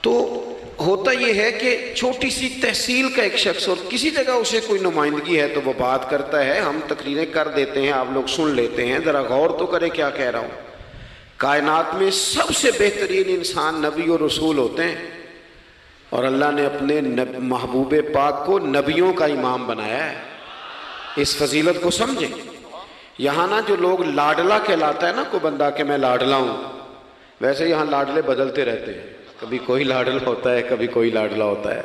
تو ہوتا یہ ہے کہ چھوٹی سی تحصیل کا ایک شخص اور کسی جگہ اسے کوئی نمائندگی ہے تو وہ بات کرتا ہے، ہم تقریریں کر دیتے ہیں، آپ لوگ سن لیتے ہیں، ذرا غور تو کریں کیا کہہ رہا ہوں۔ کائنات میں سب سے بہترین انسان نبی اور رسول ہوتے ہیں، اور اللہ نے اپنے محبوب پاک کو نبیوں کا امام بنایا ہے۔ اس فضیلت کو سمجھیں۔ یہاں نا جو لوگ لاڈلا کہلاتا ہے نا کوئی بندہ کہ میں لاڈلا ہوں، ویسے یہاں لاڈلے بدلتے رہتے ہیں، کبھی کوئی لاڈلا ہوتا ہے کبھی کوئی لاڈلا ہوتا ہے،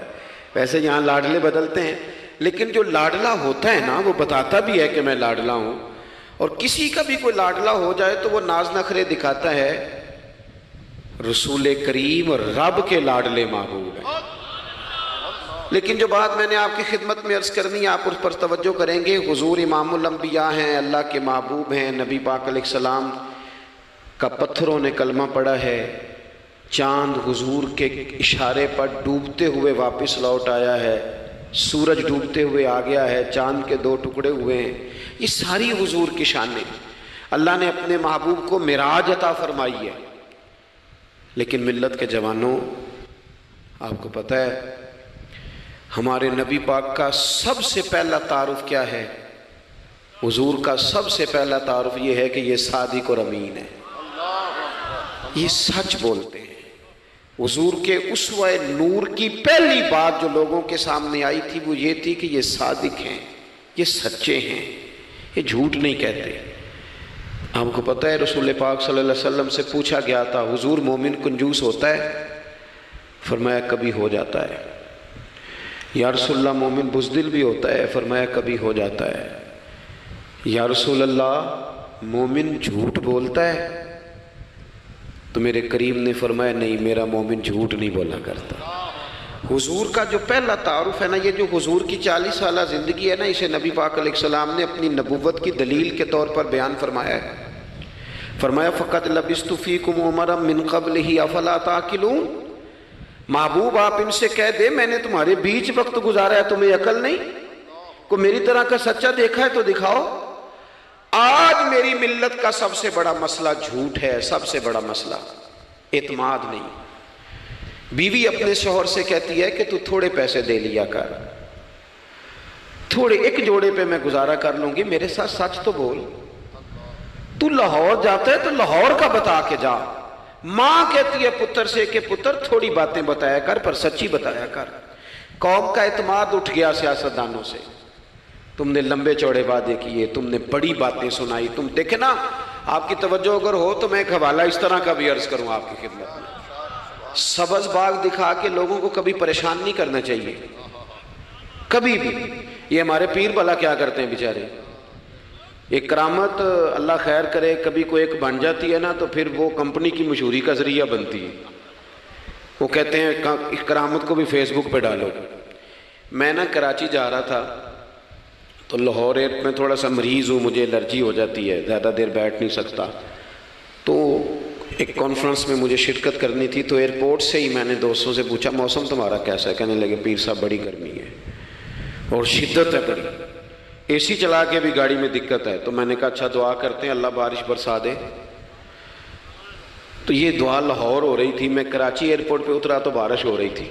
ویسے یہاں لاڈلے بدلتے ہیں، لیکن جو لاڈلا ہوتا ہے نا وہ بتاتا بھی ہے کہ میں لاڈلا ہوں۔ اور کسی کا بھی کوئی لاڈلا ہو جائے تو وہ ناز نخرے دکھاتا ہے۔ رسول کریم رب کے لاڈلے محبوب ہیں۔ لیکن جو بات میں نے آپ کی خدمت میں عرض کرنی ہے، آپ اس پر توجہ کریں گے۔ حضور امام الانبیاء ہیں، اللہ کے محبوب ہیں، نبی پاک علیہ السلام کا پتھروں نے کلمہ پڑھا ہے، چاند حضور کے اشارے پر ڈوبتے ہوئے واپس لوٹ آیا ہے، سورج ڈوبتے ہوئے آ گیا ہے، چاند کے 2 ٹکڑے ہوئے ہیں، یہ ساری حضور کی شانیں۔ اللہ نے اپنے محبوب کو معراج عطا فرمائی ہے۔ لیکن ملت کے جوانوں، آپ کو پتہ ہے ہمارے نبی پاک کا سب سے پہلا تعارف کیا ہے؟ حضور کا سب سے پہلا تعارف یہ ہے کہ یہ صادق اور امین ہے، یہ سچ بولتے ہیں۔ حضور کے اسوہ نور کی پہلی بات جو لوگوں کے سامنے آئی تھی وہ یہ تھی کہ یہ صادق ہیں، یہ سچے ہیں، یہ جھوٹ نہیں کہتے۔ آپ کو پتہ ہے رسول پاک صلی اللہ علیہ وسلم سے پوچھا گیا تھا، حضور مومن کنجوس ہوتا ہے؟ فرمایا کبھی ہو جاتا ہے۔ یا رسول اللہ مومن بزدل بھی ہوتا ہے؟ فرمایا کبھی ہو جاتا ہے۔ یا رسول اللہ مومن جھوٹ بولتا ہے؟ تو میرے کریم نے فرمایا نہیں، میرا مومن جھوٹ نہیں بولا کرتا۔ حضور کا جو پہلا تعارف ہے نا، یہ جو حضور کی 40 سالہ زندگی ہے نا، اسے نبی پاک علیہ السلام نے اپنی نبوت کی دلیل کے طور پر بیان فرمایا ہے۔ فرمایا فَقَدْ لَبِثْتُ فِيكُمْ عُمَرًا مِّن قَبْلِهِ أَفَلَا تَعْقِلُونَ۔ محبوب آپ ان سے کہہ دے میں نے تمہارے بیچ وقت گزارا ہے، تمہیں عقل نہیں؟ کوئی میری طرح کا سچا دیکھا ہے تو دکھاؤ۔ آج میری ملت کا سب سے بڑا مسئلہ جھوٹ ہے، سب سے بڑا مسئلہ اعتماد نہیں۔ بیوی اپنے شوہر سے کہتی ہے کہ تو تھوڑے پیسے دے لیا کر، تھوڑے ایک جوڑے پہ میں گزارا کر لوں گی، میرے ساتھ سچ تو بول۔ تو لاہور جاتا ہے تو لاہور کا بتا کے جا۔ ماں کہتی ہے پتر سے کہ پتر تھوڑی باتیں بتایا کر پر سچی بتایا کر۔ قوم کا اعتماد اٹھ گیا سیاستدانوں سے، تم نے لمبے چوڑے وعدے کیے، تم نے بڑی باتیں سنائی۔ تم دیکھیں نا، آپ کی توجہ اگر ہو تو میں ایک حوالہ اس طرح کا بھی عرض کروں آپ کی خدمت میں۔ سبز باغ دکھا کے لوگوں کو کبھی پریشان نہیں کرنا چاہیے، کبھی بھی۔ یہ ہمارے پیر بھلا کیا کرتے ہیں بیچارے، ایک کرامت اللہ خیر کرے کبھی کوئی ایک بن جاتی ہے نا تو پھر وہ کمپنی کی مشہوری کا ذریعہ بنتی ہے۔ وہ کہتے ہیں اس کرامت کو بھی فیس بک پہ ڈالو۔ میں نا کراچی جا رہا تھا تو لاہور میں تھوڑا سا مریض ہوں، مجھے الرجی ہو جاتی ہے، زیادہ دیر بیٹھ نہیں سکتا، تو ایک کانفرنس میں مجھے شرکت کرنی تھی۔ تو ایئرپورٹ سے ہی میں نے دوستوں سے پوچھا موسم تمہارا کیسا ہے؟ کہنے لگے پیر صاحب بڑی گرمی ہے اور شدت ہے بڑی، اے سی چلا کے بھی گاڑی میں دقت ہے۔ تو میں نے کہا اچھا دعا کرتے ہیں اللہ بارش برسا دے۔ تو یہ دعا لاہور ہو رہی تھی، میں کراچی ایئرپورٹ پہ اترا تو بارش ہو رہی تھی۔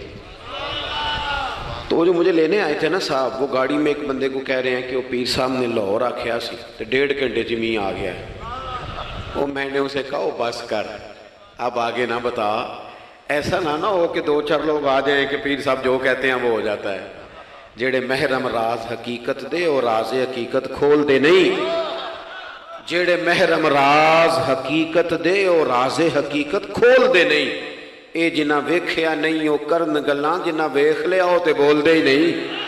تو وہ جو مجھے لینے آئے تھے نا صاحب، وہ گاڑی میں ایک بندے کو کہہ رہے ہیں کہ وہ پیر صاحب نے لاہور آکھیا سی تو 1.5 گھنٹے زمین آ گیا ہے۔ وہ میں نے اسے کہا بس کر، اب آگے نہ بتا، ایسا نہ ہو کہ 2-4 لوگ آ جائیں کہ پیر صاحب جو کہتے ہیں وہ ہو جاتا ہے۔ جڑے محرم راز حقیقت دے اور راز حقیقت کھول دے نہیں، جڑے محرم راز حقیقت دے اور راز حقیقت کھول دے نہیں، اے جنہ ویکھیا نہیں ہو کرن گلاں، جنہ ویکھ لیا ہو تے بول دے ہی نہیں۔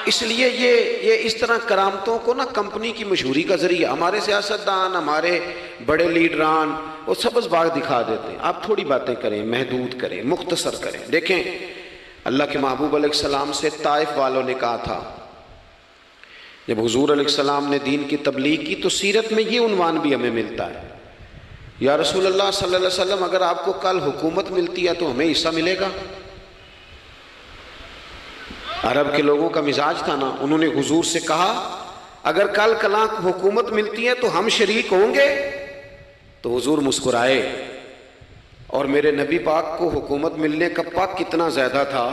اس لیے یہ اس طرح کرامتوں کو نا کمپنی کی مشہوری کا ذریعہ، ہمارے سیاستدان، ہمارے بڑے لیڈران وہ سبز باغ دکھا دیتے ہیں۔ آپ تھوڑی باتیں کریں، محدود کریں، مختصر کریں۔ دیکھیں اللہ کے محبوب علیہ السلام سے طائف والوں نے کہا تھا، جب حضور علیہ السلام نے دین کی تبلیغ کی تو سیرت میں یہ عنوان بھی ہمیں ملتا ہے، یا رسول اللہ صلی اللہ علیہ وسلم اگر آپ کو کل حکومت ملتی ہے تو ہمیں حصہ ملے گا؟ عرب کے لوگوں کا مزاج تھا نا، انہوں نے حضور سے کہا اگر کل کلاں حکومت ملتی ہے تو ہم شریک ہوں گے؟ تو حضور مسکرائے، اور میرے نبی پاک کو حکومت ملنے کا پاک کتنا زیادہ تھا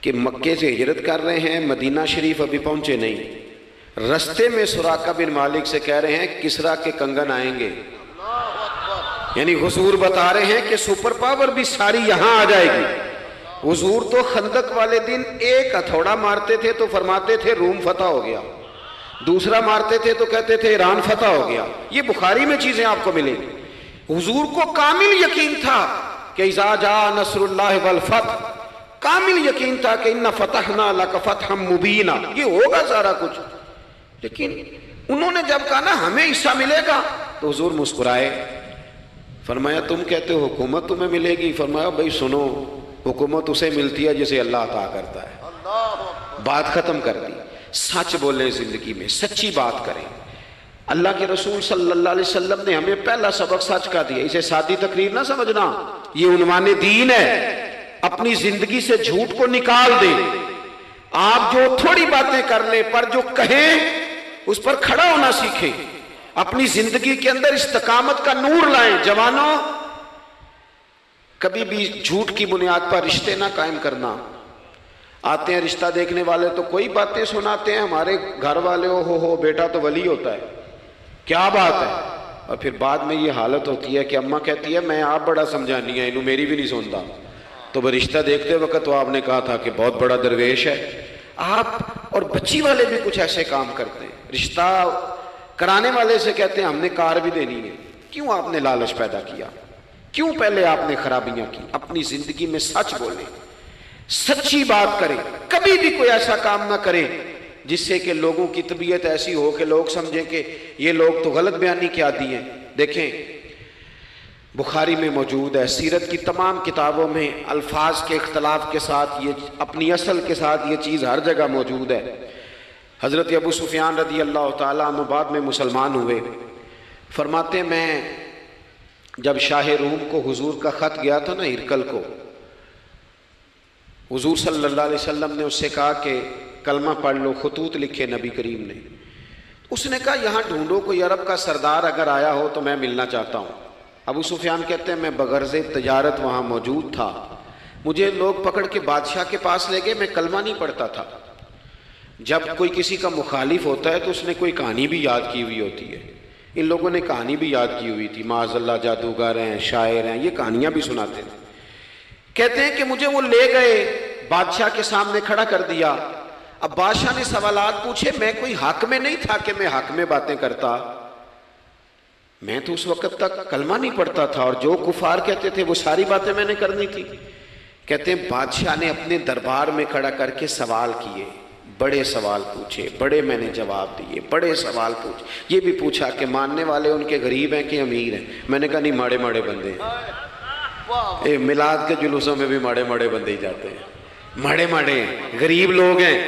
کہ مکے سے ہجرت کر رہے ہیں، مدینہ شریف ابھی پہنچے نہیں، رستے میں سراقہ بن مالک سے کہہ رہے ہیں کسرا کے کنگن آئیں گے، یعنی حضور بتا رہے ہیں کہ سپر پاور بھی ساری یہاں آ جائے گی۔ حضور تو خندق والے دن ایک ہتھوڑا مارتے تھے تو فرماتے تھے روم فتح ہو گیا، دوسرا مارتے تھے تو کہتے تھے ایران فتح ہو گیا۔ یہ بخاری میں چیزیں آپ کو ملیں گی۔ حضور کو کامل یقین تھا کہ اذا جاء نصر اللہ والفتح، کامل یقین تھا کہ ان فتحنا لک فتحا مبینا، یہ ہوگا سارا کچھ۔ لیکن انہوں نے جب کہا نا ہمیں حصہ ملے گا تو حضور مسکرائے، فرمایا تم کہتے ہو حکومت تمہیں ملے گی، فرمایا بھائی سنو، حکومت اسے ملتی ہے جسے اللہ عطا کرتا ہے۔ بات ختم کر دی۔ سچ بولیں زندگی میں، سچی بات کریں۔ اللہ کے رسول صلی اللہ علیہ وسلم نے ہمیں پہلا سبق سچ کا دیا، اسے سادی تقریر نہ سمجھنا، یہ عنوان دین ہے۔ اپنی زندگی سے جھوٹ کو نکال دیں۔ آپ جو تھوڑی باتیں کر لیں پر جو کہیں اس پر کھڑا ہونا سیکھیں، اپنی زندگی کے اندر استقامت کا نور لائیں۔ جوانوں، کبھی بھی جھوٹ کی بنیاد پر رشتے نہ قائم کرنا۔ آتے ہیں رشتہ دیکھنے والے تو کوئی باتیں سناتے ہیں، ہمارے گھر والے ہو بیٹا تو ولی ہوتا ہے، کیا بات ہے، اور پھر بعد میں یہ حالت ہوتی ہے کہ اماں کہتی ہے میں آپ بڑا سمجھانی ہے، انہوں میری بھی نہیں سنتا۔ تو وہ رشتہ دیکھتے وقت تو آپ نے کہا تھا کہ بہت بڑا درویش ہے۔ آپ اور بچی والے بھی کچھ ایسے کام کرتے ہیں، رشتہ کرانے والے سے کہتے ہیں ہم نے کار بھی دینی ہے۔ کیوں آپ نے لالچ پیدا کیا؟ کیوں پہلے آپ نے خرابیاں کی؟ اپنی زندگی میں سچ بولیں، سچی بات کریں، کبھی بھی کوئی ایسا کام نہ کریں جس سے کہ لوگوں کی طبیعت ایسی ہو کہ لوگ سمجھیں کہ یہ لوگ تو غلط بیانی کے عادی ہیں۔ دیکھیں بخاری میں موجود ہے، سیرت کی تمام کتابوں میں الفاظ کے اختلاف کے ساتھ یہ اپنی اصل کے ساتھ یہ چیز ہر جگہ موجود ہے۔ حضرت ابو سفیان رضی اللہ تعالیٰ عنہ بعد میں مسلمان ہوئے، فرماتے میں جب شاہ روم کو حضور کا خط گیا تھا نا ہرقل کو، حضور صلی اللہ علیہ وسلم نے اس سے کہا کہ کلمہ پڑھ لو، خطوط لکھے نبی کریم نے۔ اس نے کہا یہاں ڈھونڈو کوئی عرب کا سردار اگر آیا ہو تو میں ملنا چاہتا ہوں۔ ابو سفیان کہتے ہیں میں بغرض تجارت وہاں موجود تھا، مجھے لوگ پکڑ کے بادشاہ کے پاس لے گئے، میں کلمہ نہیں پڑھتا تھا۔ جب کوئی کسی کا مخالف ہوتا ہے تو اس نے کوئی کہانی بھی یاد کی ہوئی ہوتی ہے، ان لوگوں نے کہانی بھی یاد کی ہوئی تھی، معاذ اللہ جادوگر ہیں، شاعر ہیں، یہ کہانیاں بھی سناتے ہیں۔ کہتے ہیں کہ مجھے وہ لے گئے، بادشاہ کے سامنے کھڑا کر دیا۔ اب بادشاہ نے سوالات پوچھے، میں کوئی حق میں نہیں تھا کہ میں حق میں باتیں کرتا، میں تو اس وقت تک کلمہ نہیں پڑھتا تھا، اور جو کفار کہتے تھے وہ ساری باتیں میں نے کرنی تھی۔ کہتے ہیں بادشاہ نے اپنے دربار میں کھڑا کر کے سوال کیے، بڑے سوال پوچھے، بڑے میں نے جواب دیے، بڑے سوال پوچھے۔ یہ بھی پوچھا کہ ماننے والے ان کے غریب ہیں کہ امیر ہیں؟ میں نے کہا نہیں، ماڑے ماڑے بندے ہیں۔ میلاد کے جلوسوں میں بھی ماڑے ماڑے بندے ہی جاتے ہیں، ماڑے ماڑے ہیں، غریب لوگ ہیں۔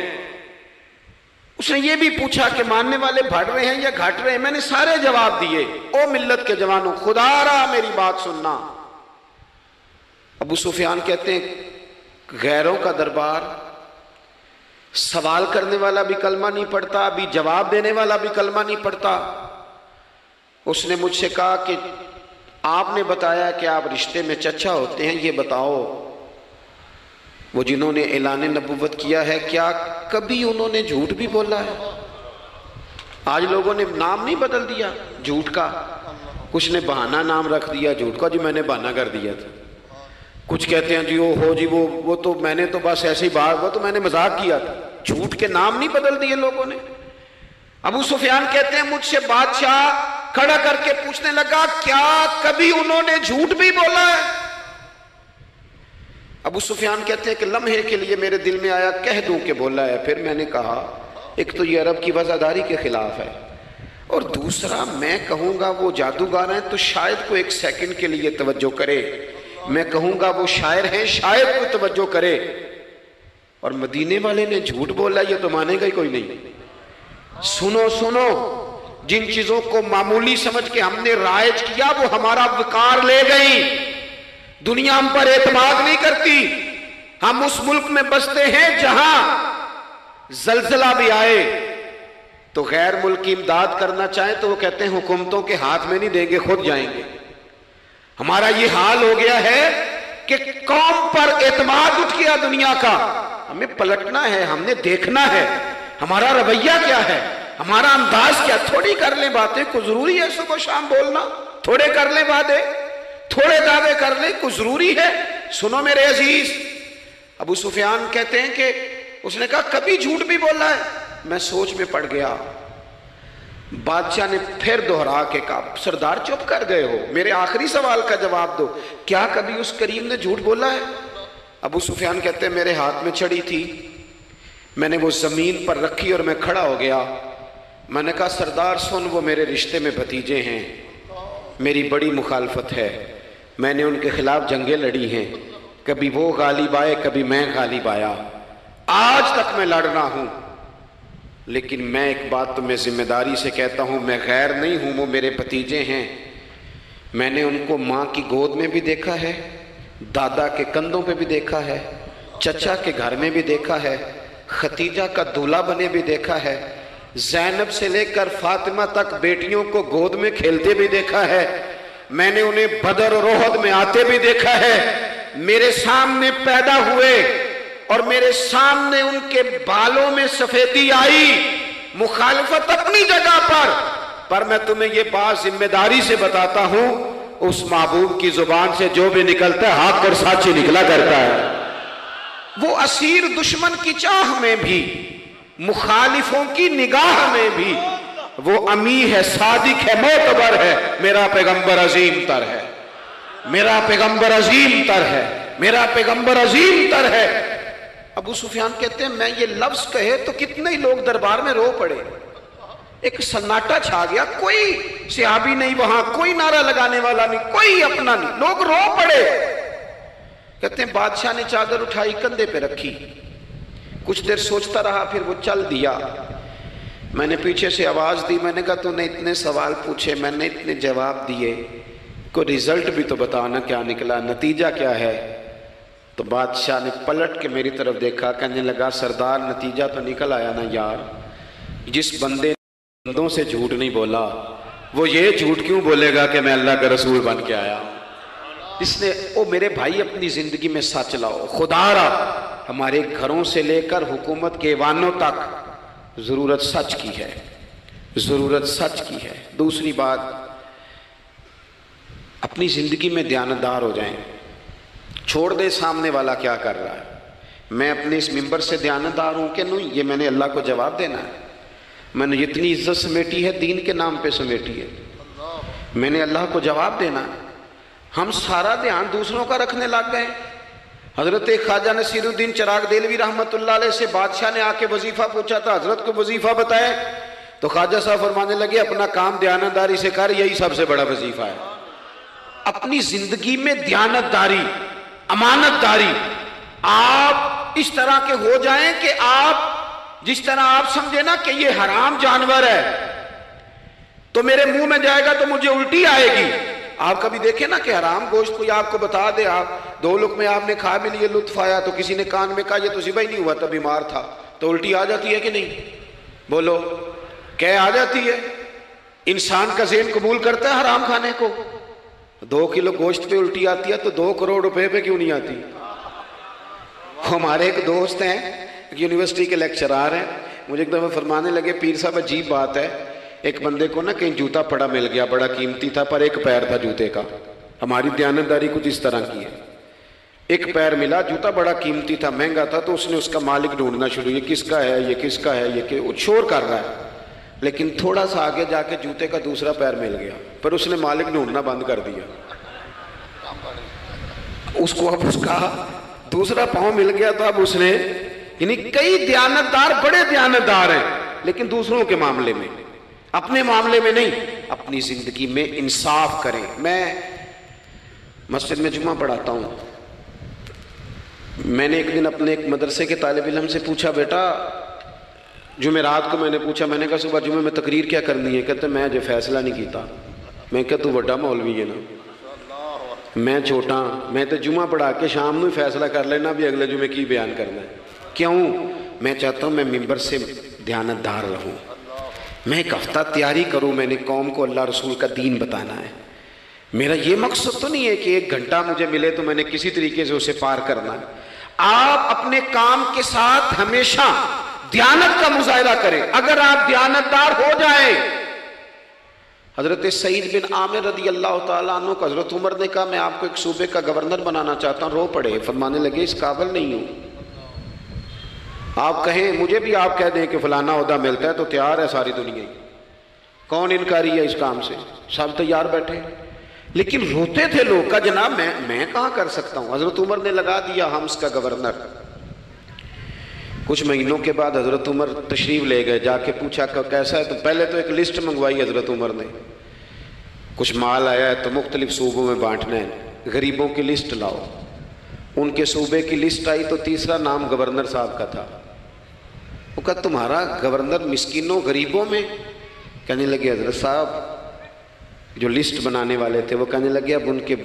اس نے یہ بھی پوچھا کہ ماننے والے بڑھ رہے ہیں یا گھٹ رہے ہیں؟ میں نے سارے جواب دیے۔ او ملت کے جوانوں، خدا را میری بات سننا۔ ابو سفیان کہتے ہیں غیروں کا دربار، سوال کرنے والا بھی کلمہ نہیں پڑھتا، ابھی جواب دینے والا بھی کلمہ نہیں پڑھتا۔ اس نے مجھ سے کہا کہ آپ نے بتایا کہ آپ رشتے میں چچا ہوتے ہیں، یہ بتاؤ وہ جنہوں نے اعلان نبوت کیا ہے کیا کبھی انہوں نے جھوٹ بھی بولا ہے؟ آج لوگوں نے نام نہیں بدل دیا جھوٹ کا، کچھ نے بہانہ نام رکھ دیا جھوٹ کا، جی میں نے بہانہ کر دیا تھا۔ کچھ کہتے ہیں جی وہ تو میں نے تو بس ایسے ہی بات، وہ تو میں نے مذاق کیا تھا۔ جھوٹ کے نام نہیں بدل دیے لوگوں نے۔ ابو سفیان کہتے ہیں مجھ سے بادشاہ کھڑا کر کے پوچھنے لگا کیا کبھی انہوں نے جھوٹ بھی بولا ہے؟ ابو سفیان کہتے ہیں کہ لمحے کے لیے میرے دل میں آیا کہہ دوں کہ بولا ہے۔ پھر میں نے کہا ایک تو یہ عرب کی وفاداری کے خلاف ہے، اور دوسرا میں کہوں گا وہ جادوگر ہیں تو شاید کو ایک سیکنڈ کے لیے توجہ کرے، میں کہوں گا وہ شاعر ہیں شاید کو توجہ کرے، اور مدینے والے نے جھوٹ بولا یہ تو مانے گا ہی کوئی نہیں۔ سنو سنو، جن چیزوں کو معمولی سمجھ کے ہم نے رائج کیا وہ ہمارا وقار لے گئی۔ دنیا ہم پر اعتماد نہیں کرتی۔ ہم اس ملک میں بستے ہیں جہاں زلزلہ بھی آئے تو غیر ملکی امداد کرنا چاہیں تو وہ کہتے ہیں حکومتوں کے ہاتھ میں نہیں دیں گے، خود جائیں گے۔ ہمارا یہ حال ہو گیا ہے کہ قوم پر اعتماد اٹھ گیا دنیا کا. ہمیں پلٹنا ہے, ہم نے دیکھنا ہے ہمارا رویہ کیا ہے, ہمارا انداز کیا. تھوڑی کر لیں باتیں, کو ضروری ہے صبح شام بولنا؟ تھوڑے کر لیں باتیں, تھوڑے دعوے کر لیں, کو ضروری ہے؟ سنو میرے عزیز, ابو سفیان کہتے ہیں کہ اس نے کہا کبھی جھوٹ بھی بولا ہے؟ میں سوچ میں پڑ گیا. بادشاہ نے پھر دہرا کے کہا سردار چپ کر گئے ہو, میرے آخری سوال کا جواب دو, کیا کبھی اس کریم نے جھوٹ بولا ہے؟ ابو سفیان کہتے ہیں میرے ہاتھ میں چھڑی تھی, میں نے وہ زمین پر رکھی اور میں کھڑا ہو گیا. میں نے کہا سردار سن, وہ میرے رشتے میں بھتیجے ہیں, میری بڑی مخالفت ہے, میں نے ان کے خلاف جنگیں لڑی ہیں, کبھی وہ غالب آئے کبھی میں غالب آیا, آج تک میں لڑ رہا ہوں. لیکن میں ایک بات تمہیں ذمہ داری سے کہتا ہوں, میں غیر نہیں ہوں, وہ میرے بھتیجے ہیں. میں نے ان کو ماں کی گود میں بھی دیکھا ہے, دادا کے کندھوں پہ بھی دیکھا ہے, چچا کے گھر میں بھی دیکھا ہے, ختیجہ کا دولہا بنے بھی دیکھا ہے, زینب سے لے کر فاطمہ تک بیٹیوں کو گود میں کھیلتے بھی دیکھا ہے, میں نے انہیں بدر اور احد میں آتے بھی دیکھا ہے. میرے سامنے پیدا ہوئے اور میرے سامنے ان کے بالوں میں سفیدی آئی. مخالفت اپنی جگہ پر میں تمہیں یہ بات ذمہ داری سے بتاتا ہوں, اس محبوب کی زبان سے جو بھی نکلتا ہے حق اور سچ ہی نکلا کرتا ہے. وہ اسیر دشمن کی چاہ میں بھی, مخالفوں کی نگاہ میں بھی وہ امی ہے, صادق ہے, معتبر ہے. میرا پیغمبر عظیم تر ہے, میرا پیغمبر عظیم تر ہے, میرا پیغمبر عظیم تر ہے. ابو سفیان کہتے ہیں میں یہ لفظ کہے تو کتنے ہی لوگ دربار میں رو پڑے, ایک سناٹا چھا گیا, کوئی صحابی نہیں وہاں, کوئی نعرہ لگانے والا نہیں, کوئی اپنا نہیں, لوگ رو پڑے. کہتے ہیں بادشاہ نے چادر اٹھائی کندھے پہ رکھی, کچھ دیر سوچتا رہا, پھر وہ چل دیا. میں نے پیچھے سے آواز دی, میں نے کہا تو نے اتنے سوال پوچھے, میں نے اتنے جواب دیے, کوئی رزلٹ بھی تو بتانا کیا نکلا, نتیجہ کیا ہے؟ تو بادشاہ نے پلٹ کے میری طرف دیکھا, کہنے لگا سردار نتیجہ تو نکل آیا نا یار, جس بندے نے بندوں سے جھوٹ نہیں بولا وہ یہ جھوٹ کیوں بولے گا کہ میں اللہ کا رسول بن کے آیا. اس نے او میرے بھائی اپنی زندگی میں سچ لاؤ, خدا را ہمارے گھروں سے لے کر حکومت کے ایوانوں تک ضرورت سچ کی ہے, ضرورت سچ کی ہے. دوسری بات, اپنی زندگی میں دیانتدار ہو جائیں, چھوڑ دے سامنے والا کیا کر رہا ہے. میں اپنے اس ممبر سے دیانتدار ہوں کہ نہیں, یہ میں نے اللہ کو جواب دینا ہے. میں نے اتنی عزت سمیٹی ہے, دین کے نام پہ سمیٹی ہے, میں نے اللہ کو جواب دینا ہے. ہم سارا دھیان دوسروں کا رکھنے لگ گئے. حضرت خواجہ نصیر الدین چراغ دہلوی رحمۃ اللہ علیہ سے بادشاہ نے آ کے وظیفہ پوچھا تھا, حضرت کو وظیفہ بتائے, تو خواجہ صاحب فرمانے لگے اپنا کام دیانتداری سے کر, یہی سب سے بڑا وظیفہ ہے. اپنی زندگی میں دیانتداری, امانت داری, آپ اس طرح کے ہو جائیں کہ آپ جس طرح آپ سمجھے نا کہ یہ حرام جانور ہے تو میرے منہ میں جائے گا تو مجھے الٹی آئے گی. آپ کبھی دیکھیں نا کہ حرام گوشت کوئی آپ کو بتا دے, آپ 2 لقمے آپ نے کھا بھی لیے, لطف آیا, تو کسی نے کان میں کہا یہ تو ذبح ہی نہیں ہوا تھا, بیمار تھا, تو الٹی آ جاتی ہے کہ نہیں؟ بولو, کیا آ جاتی ہے؟ انسان کا ذہن قبول کرتا ہے حرام کھانے کو. 2 کلو گوشت پہ الٹی آتی ہے تو 2 کروڑ روپے پہ کیوں نہیں آتی؟ ہمارے ایک دوست ہیں, یونیورسٹی کے لیکچرار ہیں, مجھے ایک دفعہ فرمانے لگے پیر صاحب عجیب بات ہے, ایک بندے کو نا کہیں جوتا پڑا مل گیا, بڑا قیمتی تھا, پر ایک پیر تھا جوتے کا. ہماری دیانتداری کچھ اس طرح کی ہے, ایک پیر ملا, جوتا بڑا قیمتی تھا, مہنگا تھا, تو اس نے اس کا مالک ڈھونڈنا شروع, یہ کس کا ہے, یہ کس کا ہے, یہ وہ شور کر رہا ہے. لیکن تھوڑا سا آگے جا کے جوتے کا دوسرا پیر مل گیا, پر اس نے مالک ڈھونڈنا بند کر دیا. اس کو اب اس کا دوسرا پاؤں مل گیا, تو اب اس نے, یعنی کئی دیانتدار بڑے دیانتدار ہیں لیکن دوسروں کے معاملے میں, اپنے معاملے میں نہیں. اپنی زندگی میں انصاف کریں. میں مسجد میں جمعہ پڑھاتا ہوں. میں نے ایک دن اپنے ایک مدرسے کے طالب علم سے پوچھا, بیٹا جمعرات کو میں نے پوچھا, میں نے کہا صبح جمعے میں تقریر کیا کرنی ہے؟ کہتے میں جو فیصلہ نہیں کیتا. میں کہا تو بڑا مولوی ہے نا, میں چھوٹا, میں تو جمعہ پڑھا کے شام میں فیصلہ کر لینا بھی اگلے جمعے کی بیان کرنا ہے. کیوں؟ میں چاہتا ہوں میں ممبر سے دیانتدار رہوں, میں ایک ہفتہ تیاری کروں, میں نے قوم کو اللہ رسول کا دین بتانا ہے, میرا یہ مقصد تو نہیں ہے کہ 1 گھنٹہ مجھے ملے تو میں نے کسی طریقے سے اسے پار کرنا ہے. آپ اپنے کام کے ساتھ ہمیشہ دیانت کا مظاہرہ کریں. اگر آپ دیانتدار ہو جائیں، حضرت سعید بن عامر رضی اللہ تعالیٰ عنہ کو حضرت عمر نے کہا میں آپ کو ایک صوبے کا گورنر بنانا چاہتا ہوں. رو پڑے، فرمانے لگے اس قابل نہیں ہوں. آپ کہیں مجھے بھی آپ کہہ دیں کہ فلانا عہدہ ملتا ہے تو تیار ہے ساری دنیا ہی. کون انکاری ہے اس کام سے؟ سب تیار بیٹھے. لیکن روتے تھے لوگ کا جناب میں کہاں کر سکتا ہوں. حضرت عمر نے لگا دیا حمص کا گورنر. کچھ مہینوں کے بعد حضرت عمر تشریف لے گئے. جا کے پوچھا کہ کیسا ہے؟ تو پہلے تو ایک لسٹ منگوائی حضرت عمر نے. کچھ مال آیا ہے تو مختلف صوبوں میں بانٹنا ہے، غریبوں کی لسٹ لاؤ. ان کے صوبے کی لسٹ آئی تو تیسرا نام گورنر صاحب کا تھا. وہ کہا تمہارا گورنر مسکینوں غریبوں میں؟ کہنے لگے حضرت صاحب جو لسٹ بنانے والے تھے وہ کہنے لگے اب ان کے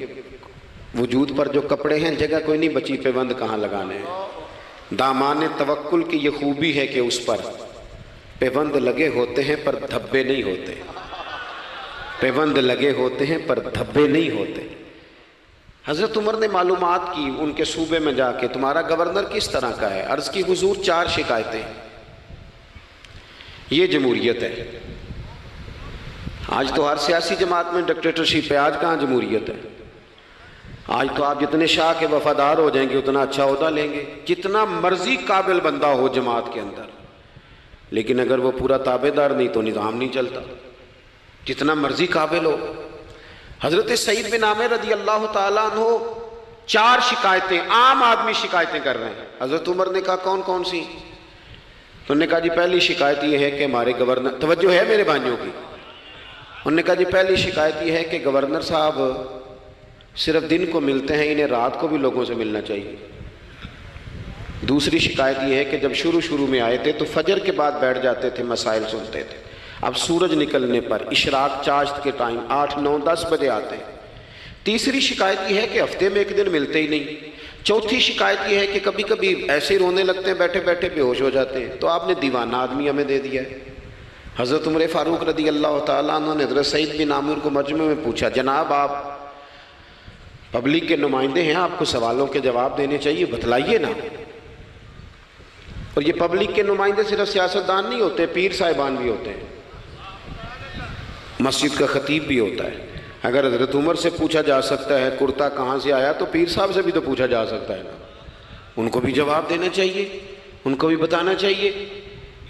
وجود پر جو کپڑے ہیں جگہ کوئی نہیں بچی، پیوند کہاں لگانے ہیں. دامان توکل کی یہ خوبی ہے کہ اس پر پیوند لگے ہوتے ہیں پر دھبے نہیں ہوتے. پیوند لگے ہوتے ہیں پر دھبے نہیں ہوتے. حضرت عمر نے معلومات کی ان کے صوبے میں جا کے تمہارا گورنر کس طرح کا ہے. عرض کی حضور 4 شکایتیں. یہ جمہوریت ہے. آج تو ہر سیاسی جماعت میں ڈکٹیٹرشپ ہے. آج کہاں جمہوریت ہے؟ آج تو آپ جتنے شاہ کے وفادار ہو جائیں گے اتنا اچھا عہدہ لیں گے. جتنا مرضی قابل بندہ ہو جماعت کے اندر، لیکن اگر وہ پورا تابع دار نہیں تو نظام نہیں چلتا. جتنا مرضی قابل ہو. حضرت سعید بن عامر رضی اللہ تعالیٰ عنہ 4 شکایتیں، عام آدمی شکایتیں کر رہے ہیں. حضرت عمر نے کہا کون کون سی؟ تو انہوں نے کہا جی پہلی شکایت یہ ہے کہ ہمارے گورنر، توجہ ہے میرے بھائیوں کی، انہوں نے کہا جی پہلی شکایت یہ ہے کہ گورنر صاحب صرف دن کو ملتے ہیں، انہیں رات کو بھی لوگوں سے ملنا چاہیے. دوسری شکایت یہ ہے کہ جب شروع میں آئے تھے تو فجر کے بعد بیٹھ جاتے تھے، مسائل سنتے تھے. اب سورج نکلنے پر اشراق چاشت کے ٹائم 8، 9، 10 بجے آتے ہیں. تیسری شکایت یہ ہے کہ ہفتے میں 1 دن ملتے ہی نہیں. چوتھی شکایت یہ ہے کہ کبھی کبھی ایسے ہی رونے لگتے ہیں، بیٹھے بیٹھے بے ہوش ہو جاتے ہیں. تو آپ نے دیوانہ آدمی ہمیں دے دیا ہے. حضرت عمر فاروق رضی اللہ تعالیٰ عنہ نے حضرت سعید بن عامر کو مجمع میں پوچھا جناب آپ پبلک کے نمائندے ہیں، آپ کو سوالوں کے جواب دینے چاہیے، بتلائیے نا. اور یہ پبلک کے نمائندے صرف سیاستدان نہیں ہوتے، پیر صاحبان بھی ہوتے ہیں، مسجد کا خطیب بھی ہوتا ہے. اگر حضرت عمر سے پوچھا جا سکتا ہے کرتا کہاں سے آیا تو پیر صاحب سے بھی تو پوچھا جا سکتا ہے نا. ان کو بھی جواب دینا چاہیے، ان کو بھی بتانا چاہیے،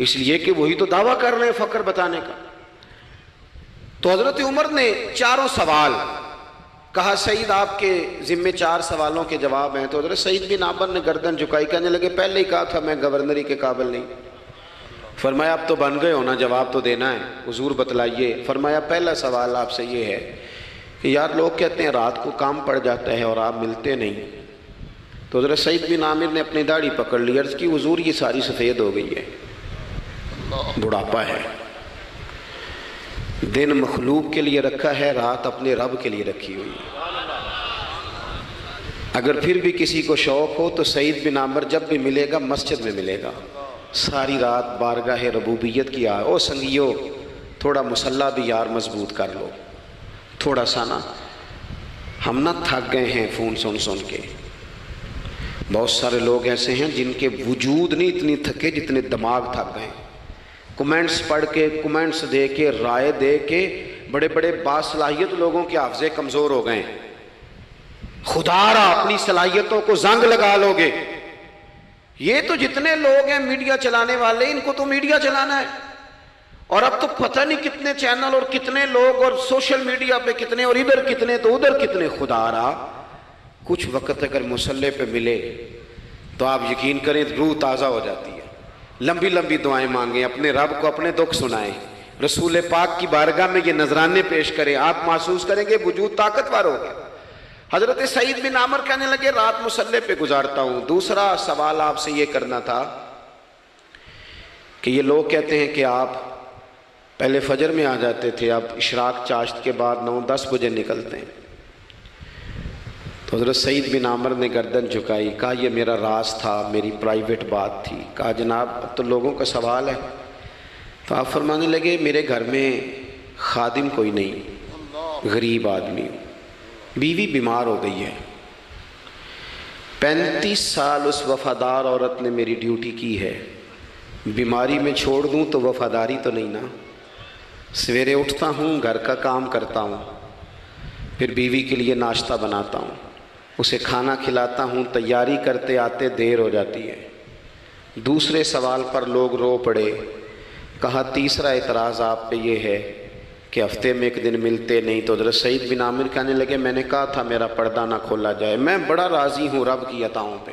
اس لیے کہ وہی تو دعویٰ کر رہے ہیں فقر بتانے کا. تو حضرت عمر نے 4 سوال کہا سعید آپ کے ذمے 4 سوالوں کے جواب ہیں. تو حضرت سعید بن عامر نے گردن جھکائی، کہنے لگے پہلے ہی کہا تھا میں گورنری کے قابل نہیں. فرمایا اب تو بن گئے ہونا، جواب تو دینا ہے، حضور بتلائیے. فرمایا پہلا سوال آپ سے یہ ہے کہ یار لوگ کہتے ہیں رات کو کام پڑ جاتا ہے اور آپ ملتے نہیں. تو حضرت سعید بن عامر نے اپنی داڑھی پکڑ لی، عرض کی حضور یہ ساری سفید ہو گئی ہے، بڑھاپا ہے. دن مخلوق کے لیے رکھا ہے، رات اپنے رب کے لیے رکھی ہوئی ہے. اگر پھر بھی کسی کو شوق ہو تو سعید بن عامر جب بھی ملے گا مسجد میں ملے گا. ساری رات بارگاہ ربوبیت کی او سنگیو تھوڑا مسلح بھی یار مضبوط کر لو تھوڑا سا نا. ہم نہ تھک گئے ہیں فون سن کے. بہت سارے لوگ ایسے ہیں جن کے وجود نہیں اتنی تھکے جتنے دماغ تھک گئے. کمنٹس پڑھ کے، کمنٹس دے کے، رائے دے کے بڑے بڑے باصلاحیت لوگوں کے حافظے کمزور ہو گئے. خدا را اپنی صلاحیتوں کو زنگ لگا لو گے. یہ تو جتنے لوگ ہیں میڈیا چلانے والے، ان کو تو میڈیا چلانا ہے. اور اب تو پتہ نہیں کتنے چینل اور کتنے لوگ اور سوشل میڈیا پہ کتنے اور ادھر کتنے تو ادھر کتنے. خدا را کچھ وقت اگر مصلے پہ ملے تو آپ یقین کریں روح تازہ ہو جاتی ہے. لمبی لمبی دعائیں مانگیں، اپنے رب کو اپنے دکھ سنائیں، رسول پاک کی بارگاہ میں یہ نذرانے پیش کریں. آپ محسوس کریں گے وجود طاقتور ہو گیا. حضرت سعید بن عامر کہنے لگے رات مصلے پہ گزارتا ہوں. دوسرا سوال آپ سے یہ کرنا تھا کہ یہ لوگ کہتے ہیں کہ آپ پہلے فجر میں آ جاتے تھے، اب اشراق چاشت کے بعد 9-10 بجے نکلتے ہیں. تو حضرت سعید بن عامر نے گردن جھکائی، کہا یہ میرا راز تھا، میری پرائیویٹ بات تھی. کہا جناب اب تو لوگوں کا سوال ہے. تو آپ فرمانے لگے میرے گھر میں خادم کوئی نہیں، غریب آدمی ہوں. بیوی بیمار ہو گئی ہے، 35 سال اس وفادار عورت نے میری ڈیوٹی کی ہے، بیماری میں چھوڑ دوں تو وفاداری تو نہیں نا۔ سویرے اٹھتا ہوں، گھر کا کام کرتا ہوں، پھر بیوی کے لیے ناشتہ بناتا ہوں، اسے کھانا کھلاتا ہوں، تیاری کرتے آتے دیر ہو جاتی ہے۔ دوسرے سوال پر لوگ رو پڑے، کہا تیسرا اعتراض آپ پہ یہ ہے کہ ہفتے میں ایک دن ملتے نہیں، تو حضرت سعید بن عامر کہنے لگے میں نے کہا تھا میرا پردہ نہ کھولا جائے، میں بڑا راضی ہوں رب کی عطاؤں پہ،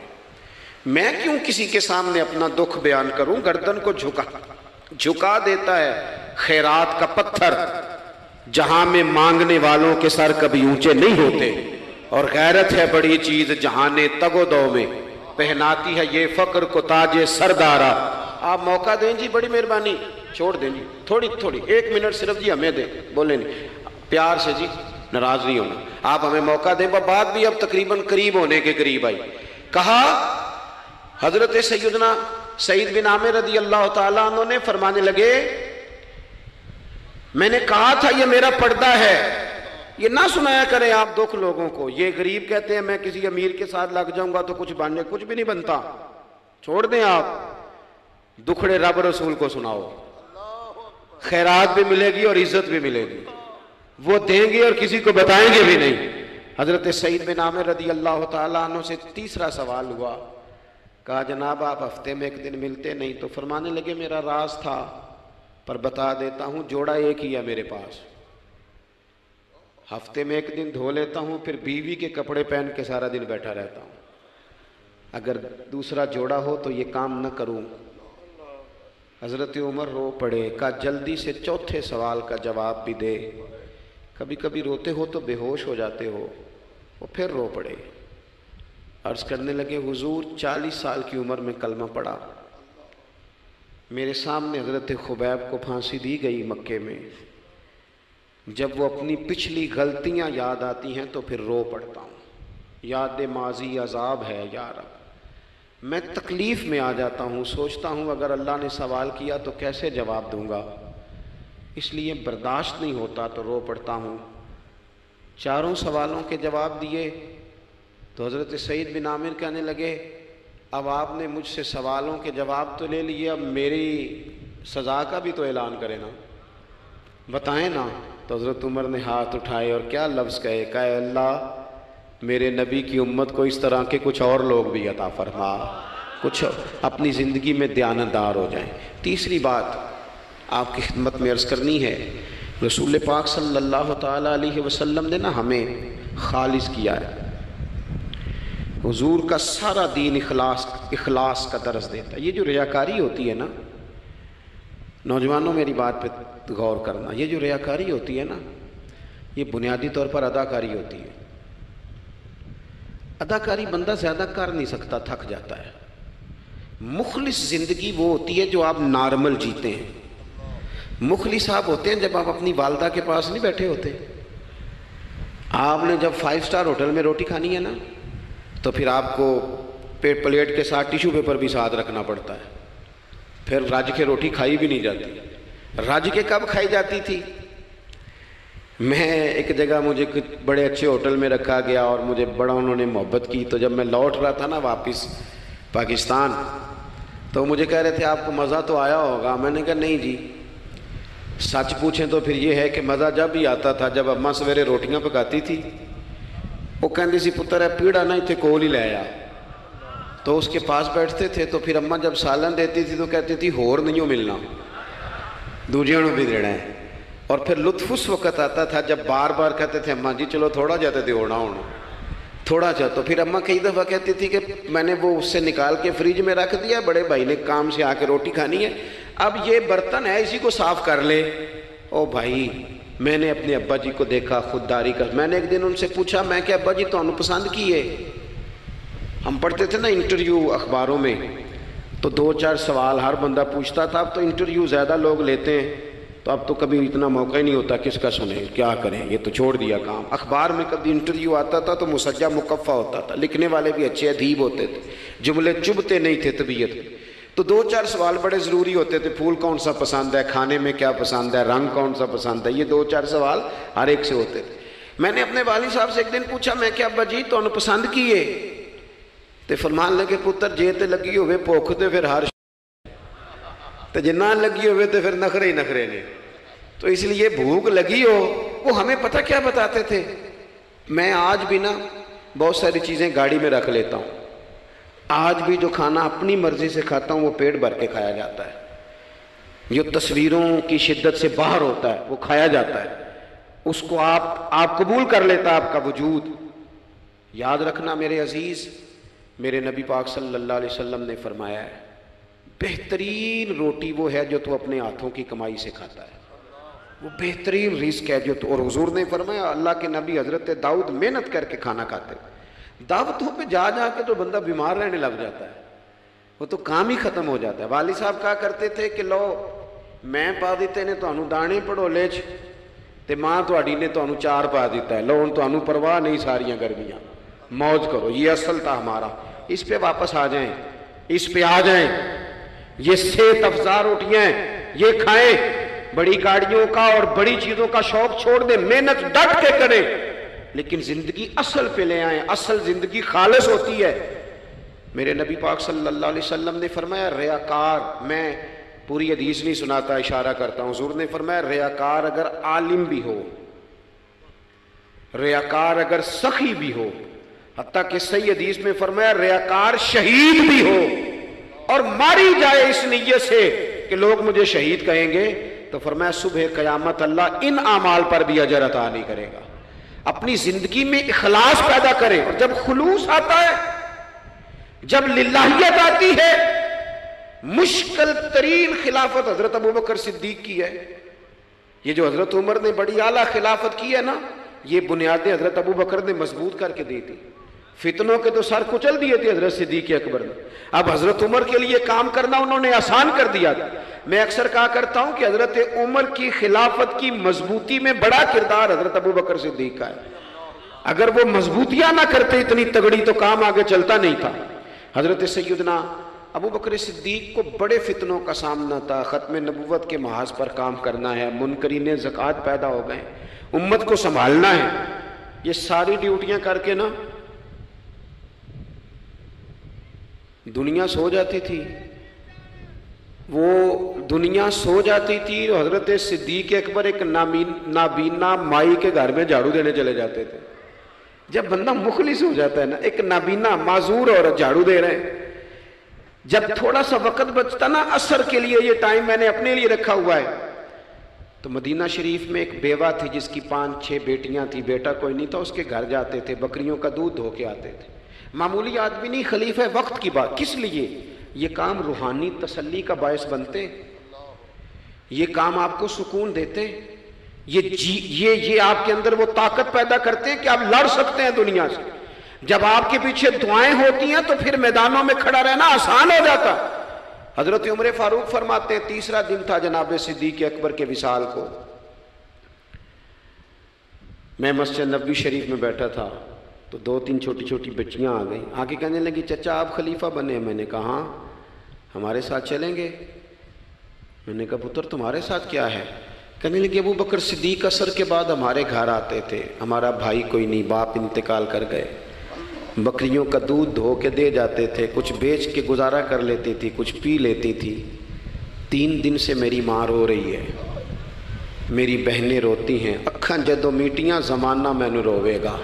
میں کیوں کسی کے سامنے اپنا دکھ بیان کروں؟ گردن کو جھکا دیتا ہے خیرات کا پتھر، جہاں میں مانگنے والوں کے سر کبھی اونچے نہیں ہوتے، اور غیرت ہے بڑی چیز جہاں نے تگ و دو میں پہناتی ہے یہ فقر کو تاج سردارا۔ آپ موقع دیں جی، بڑی مہربانی، چھوڑ دیں جی، تھوڑی 1 منٹ صرف جی ہمیں دیں، بولیں نہیں پیار سے جی، ناراض نہیں ہونا، آپ ہمیں موقع دیں۔ بات بھی اب تقریباً قریب ہونے کے قریب آئی۔ کہا حضرت سیدنا سعید بن عامر رضی اللہ تعالیٰ عنہ نے فرمانے لگے میں نے کہا تھا یہ میرا پردہ ہے، یہ نہ سنایا کریں آپ دکھ لوگوں کو۔ یہ غریب کہتے ہیں میں کسی امیر کے ساتھ لگ جاؤں گا تو کچھ بھی نہیں بنتا، چھوڑ دیں آپ، دکھڑے رب رسول کو سناؤ، خیرات بھی ملے گی اور عزت بھی ملے گی، وہ دیں گے اور کسی کو بتائیں گے بھی نہیں۔ حضرت سعید بن عامر رضی اللہ تعالیٰ عنہ سے تیسرا سوال ہوا، کہا جناب آپ ہفتے میں ایک دن ملتے نہیں، تو فرمانے لگے میرا راز تھا پر بتا دیتا ہوں، جوڑا ایک ہی ہے میرے پاس، ہفتے میں ایک دن دھو لیتا ہوں، پھر بیوی کے کپڑے پہن کے سارا دن بیٹھا رہتا ہوں، اگر دوسرا جوڑا ہو تو یہ کام نہ کروں۔ حضرت عمر رو پڑے، کہا جلدی سے چوتھے سوال کا جواب بھی دے، کبھی کبھی روتے ہو تو بے ہوش ہو جاتے ہو۔ وہ پھر رو پڑے، عرض کرنے لگے حضور 40 سال کی عمر میں کلمہ پڑھا، میرے سامنے حضرت خبیب کو پھانسی دی گئی مکے میں، جب وہ اپنی پچھلی غلطیاں یاد آتی ہیں تو پھر رو پڑتا ہوں، یاد ماضی عذاب ہے یا رب، میں تکلیف میں آ جاتا ہوں، سوچتا ہوں اگر اللہ نے سوال کیا تو کیسے جواب دوں گا، اس لیے برداشت نہیں ہوتا تو رو پڑتا ہوں۔ چاروں سوالوں کے جواب دیے تو حضرت سعید بن عامر کہنے لگے اب آپ نے مجھ سے سوالوں کے جواب تو لے لیے، اب میری سزا کا بھی تو اعلان کرے نا، بتائیں نا۔ تو حضرت عمر نے ہاتھ اٹھائے اور کیا لفظ کہے، کہے اللہ میرے نبی کی امت کو اس طرح کے کچھ اور لوگ بھی عطا فرما، کچھ اپنی زندگی میں دیانتدار ہو جائیں۔ تیسری بات آپ کی خدمت میں عرض کرنی ہے، رسول پاک صلی اللہ تعالیٰ علیہ وسلم نے نا ہمیں خالص کیا ہے، حضور کا سارا دین اخلاص کا درس دیتا ہے۔ یہ جو ریاکاری ہوتی ہے نا، نوجوانوں میری بات پہ غور کرنا، یہ جو ریاکاری ہوتی ہے نا یہ بنیادی طور پر اداکاری ہوتی ہے۔ اداکاری بندہ زیادہ کر نہیں سکتا، تھک جاتا ہے۔ مخلص زندگی وہ ہوتی ہے جو آپ نارمل جیتے ہیں۔ مخلص آپ ہوتے ہیں جب آپ اپنی والدہ کے پاس نہیں بیٹھے ہوتے، آپ نے جب 5 اسٹار ہوٹل میں روٹی کھانی ہے نا تو پھر آپ کو پلیٹ کے ساتھ ٹیشو پیپر بھی ساتھ رکھنا پڑتا ہے، پھر رج کے روٹی کھائی بھی نہیں جاتی۔ رج کے کب کھائی جاتی تھی؟ میں ایک جگہ مجھے بڑے اچھے ہوٹل میں رکھا گیا اور مجھے بڑا انہوں نے محبت کی، تو جب میں لوٹ رہا تھا نا واپس پاکستان تو مجھے کہہ رہے تھے آپ کو مزہ تو آیا ہوگا، میں نے کہا نہیں جی، سچ پوچھیں تو پھر یہ ہے کہ مزہ جب ہی آتا تھا جب اماں سویرے روٹیاں پکاتی تھی، وہ کہندی سی پتر ہے پیڑا نہ اتنے کول ہی لے آیا، تو اس کے پاس بیٹھتے تھے، تو پھر اماں جب سالن دیتی تھی تو کہتی تھی ہور نہیں ملنا، دوجیاں بھی دینا ہے۔ اور پھر لطف اس وقت آتا تھا جب بار بار کہتے تھے اماں جی چلو تھوڑا جاتے تھے ہونا تھوڑا چاہ، تو پھر اماں کئی دفعہ کہتی تھی کہ میں نے وہ اس سے نکال کے فریج میں رکھ دیا، بڑے بھائی نے کام سے آ کے روٹی کھانی ہے، اب یہ برتن ہے اسی کو صاف کر لے۔ او بھائی میں نے اپنے ابا جی کو دیکھا خودداری کا، میں نے ایک دن ان سے پوچھا میں کہ ابا جی تو انہوں پسند کیے، ہم پڑھتے تھے نا انٹرویو اخباروں میں تو 2-4 سوال ہر بندہ پوچھتا تھا، اب تو انٹرویو زیادہ لوگ لیتے ہیں تو اب تو کبھی اتنا موقع ہی نہیں ہوتا کس کا سنیں کیا کریں، یہ تو چھوڑ دیا کام۔ اخبار میں کبھی انٹرویو آتا تھا تو مسجع مکفہ ہوتا تھا، لکھنے والے بھی اچھے ادیب ہوتے تھے، جملے چبھتے نہیں تھے طبیعت، تو 2-4 سوال بڑے ضروری ہوتے تھے، پھول کون سا پسند ہے، کھانے میں کیا پسند ہے، رنگ کون سا پسند ہے، یہ 2-4 سوال ہر ایک سے ہوتے تھے۔ میں نے اپنے والد صاحب سے ایک دن پوچھا، میں کہ ابا جی تو پسند کیے؟ تے فرمان لگے پتر جے تے لگی ہوئے بھوک تے پھر ہر تے جے نہ لگی ہوئے تے پھر نخرے ہی نخرے نے. تو اس لیے بھوک لگی ہو. وہ ہمیں پتہ کیا بتاتے تھے؟ میں آج بھی نا بہت ساری چیزیں گاڑی میں رکھ لیتا ہوں. آج بھی جو کھانا اپنی مرضی سے کھاتا ہوں وہ پیٹ بھر کے کھایا جاتا ہے. جو تصویروں کی شدت سے باہر ہوتا ہے وہ کھایا جاتا ہے. اس کو آپ قبول کر لیتا آپ کا وجود. یاد رکھنا میرے عزیز، میرے نبی پاک صلی اللہ علیہ وسلم نے فرمایا ہے بہترین روٹی وہ ہے جو تو اپنے ہاتھوں کی کمائی سے کھاتا ہے. وہ بہترین رزق ہے جو تو. اور حضور نے فرمایا اللہ کے نبی حضرت داؤد محنت کر کے کھانا کھاتے. دعوتوں پہ جا جا کے تو بندہ بیمار رہنے لگ جاتا ہے، وہ تو کام ہی ختم ہو جاتا ہے. والد صاحب کہا کرتے تھے کہ لو میں پا دیتے نے تانوں دانے پڑھولے چ تے ماں تہاڈی نے تانوں چار پا دیتا ہے. لو ہن تانوں پرواہ نہیں ساریاں گرمیاں، موج کرو. یہ اصل تھا ہمارا. اس پہ واپس آ جائیں، اس پہ آ جائیں. یہ صحت افزا روٹیاں ہیں، یہ کھائیں. بڑی گاڑیوں کا اور بڑی چیزوں کا شوق چھوڑ دیں، محنت ڈٹ کے کریں، لیکن زندگی اصل پہ لے آئیں. اصل زندگی خالص ہوتی ہے. میرے نبی پاک صلی اللہ علیہ وسلم نے فرمایا ریاکار، میں پوری حدیث نہیں سناتا، اشارہ کرتا ہوں. حضور نے فرمایا ریاکار اگر عالم بھی ہو، ریاکار اگر سخی بھی ہو، حتیٰ کہ صحیح حدیث میں فرمایا ریاکار شہید بھی ہو اور ماری جائے اس نیت سے کہ لوگ مجھے شہید کہیں گے، تو فرمایا صبح قیامت اللہ ان اعمال پر بھی اجر عطا نہیں کرے گا. اپنی زندگی میں اخلاص پیدا کریں. اور جب خلوص آتا ہے، جب للہیت آتی ہے، مشکل ترین خلافت حضرت ابوبکر صدیق کی ہے. یہ جو حضرت عمر نے بڑی اعلیٰ خلافت کی ہے نا، یہ بنیادیں حضرت ابوبکر نے مضبوط کر کے دی تھی. فتنوں کے تو سر کچل دیے تھے حضرت صدیق اکبر نے. اب حضرت عمر کے لیے کام کرنا انہوں نے آسان کر دیا تھا. میں اکثر کہا کرتا ہوں کہ حضرت عمر کی خلافت کی مضبوطی میں بڑا کردار حضرت ابوبکر صدیق کا ہے. اگر وہ مضبوطیاں نہ کرتے اتنی تگڑی تو کام آگے چلتا نہیں تھا. حضرت سیدنا ابوبکر صدیق کو بڑے فتنوں کا سامنا تھا. ختم نبوت کے محاذ پر کام کرنا ہے، منکرین زکوٰۃ پیدا ہو گئے، امت کو سنبھالنا ہے. یہ ساری ڈیوٹیاں کر کے نا دنیا سو جاتی تھی. وہ دنیا سو جاتی تھی اور حضرت صدیق اکبر ایک نابینا مائی کے گھر میں جھاڑو دینے چلے جاتے تھے. جب بندہ مخلص ہو جاتا ہے نا، ایک نابینا معذور عورت جھاڑو دے رہے ہیں، جب تھوڑا سا وقت بچتا نا عصر کے لیے، یہ ٹائم میں نے اپنے لیے رکھا ہوا ہے، تو مدینہ شریف میں ایک بیوہ تھی جس کی 5-6 بیٹیاں تھی، بیٹا کوئی نہیں تھا. اس کے گھر جاتے تھے، بکریوں کا دودھ دھو کے آتے تھے. معمولی آدمی نہیں، خلیفہ وقت کی بات. کس لیے؟ یہ کام روحانی تسلی کا باعث بنتے، یہ کام آپ کو سکون دیتے، یہ آپ کے اندر وہ طاقت پیدا کرتے کہ آپ لڑ سکتے ہیں دنیا سے. جب آپ کے پیچھے دعائیں ہوتی ہیں تو پھر میدانوں میں کھڑا رہنا آسان ہو جاتا. حضرت عمر فاروق فرماتے ہیں تیسرا دن تھا جناب صدیق اکبر کے وصال کو. میں مسجد نبوی شریف میں بیٹھا تھا تو 2-3 چھوٹی چھوٹی بچیاں آ گئیں. آ کے کہنے لگی چچا آپ خلیفہ بنے ہیں. میں نے کہا ہاں، ہمارے ساتھ چلیں گے؟ میں نے کہا پتر تمہارے ساتھ کیا ہے؟ کہنے لگی ابو بکر صدیق عصر کے بعد ہمارے گھر آتے تھے، ہمارا بھائی کوئی نہیں، باپ انتقال کر گئے، بکریوں کا دودھ دھو کے دے جاتے تھے، کچھ بیچ کے گزارا کر لیتی تھی، کچھ پی لیتی تھی. 3 دن سے میری ماں رو رہی ہے، میری بہنیں روتی ہیں، اکھاں جدوں میٹیاں زمانہ مینوں روے گا.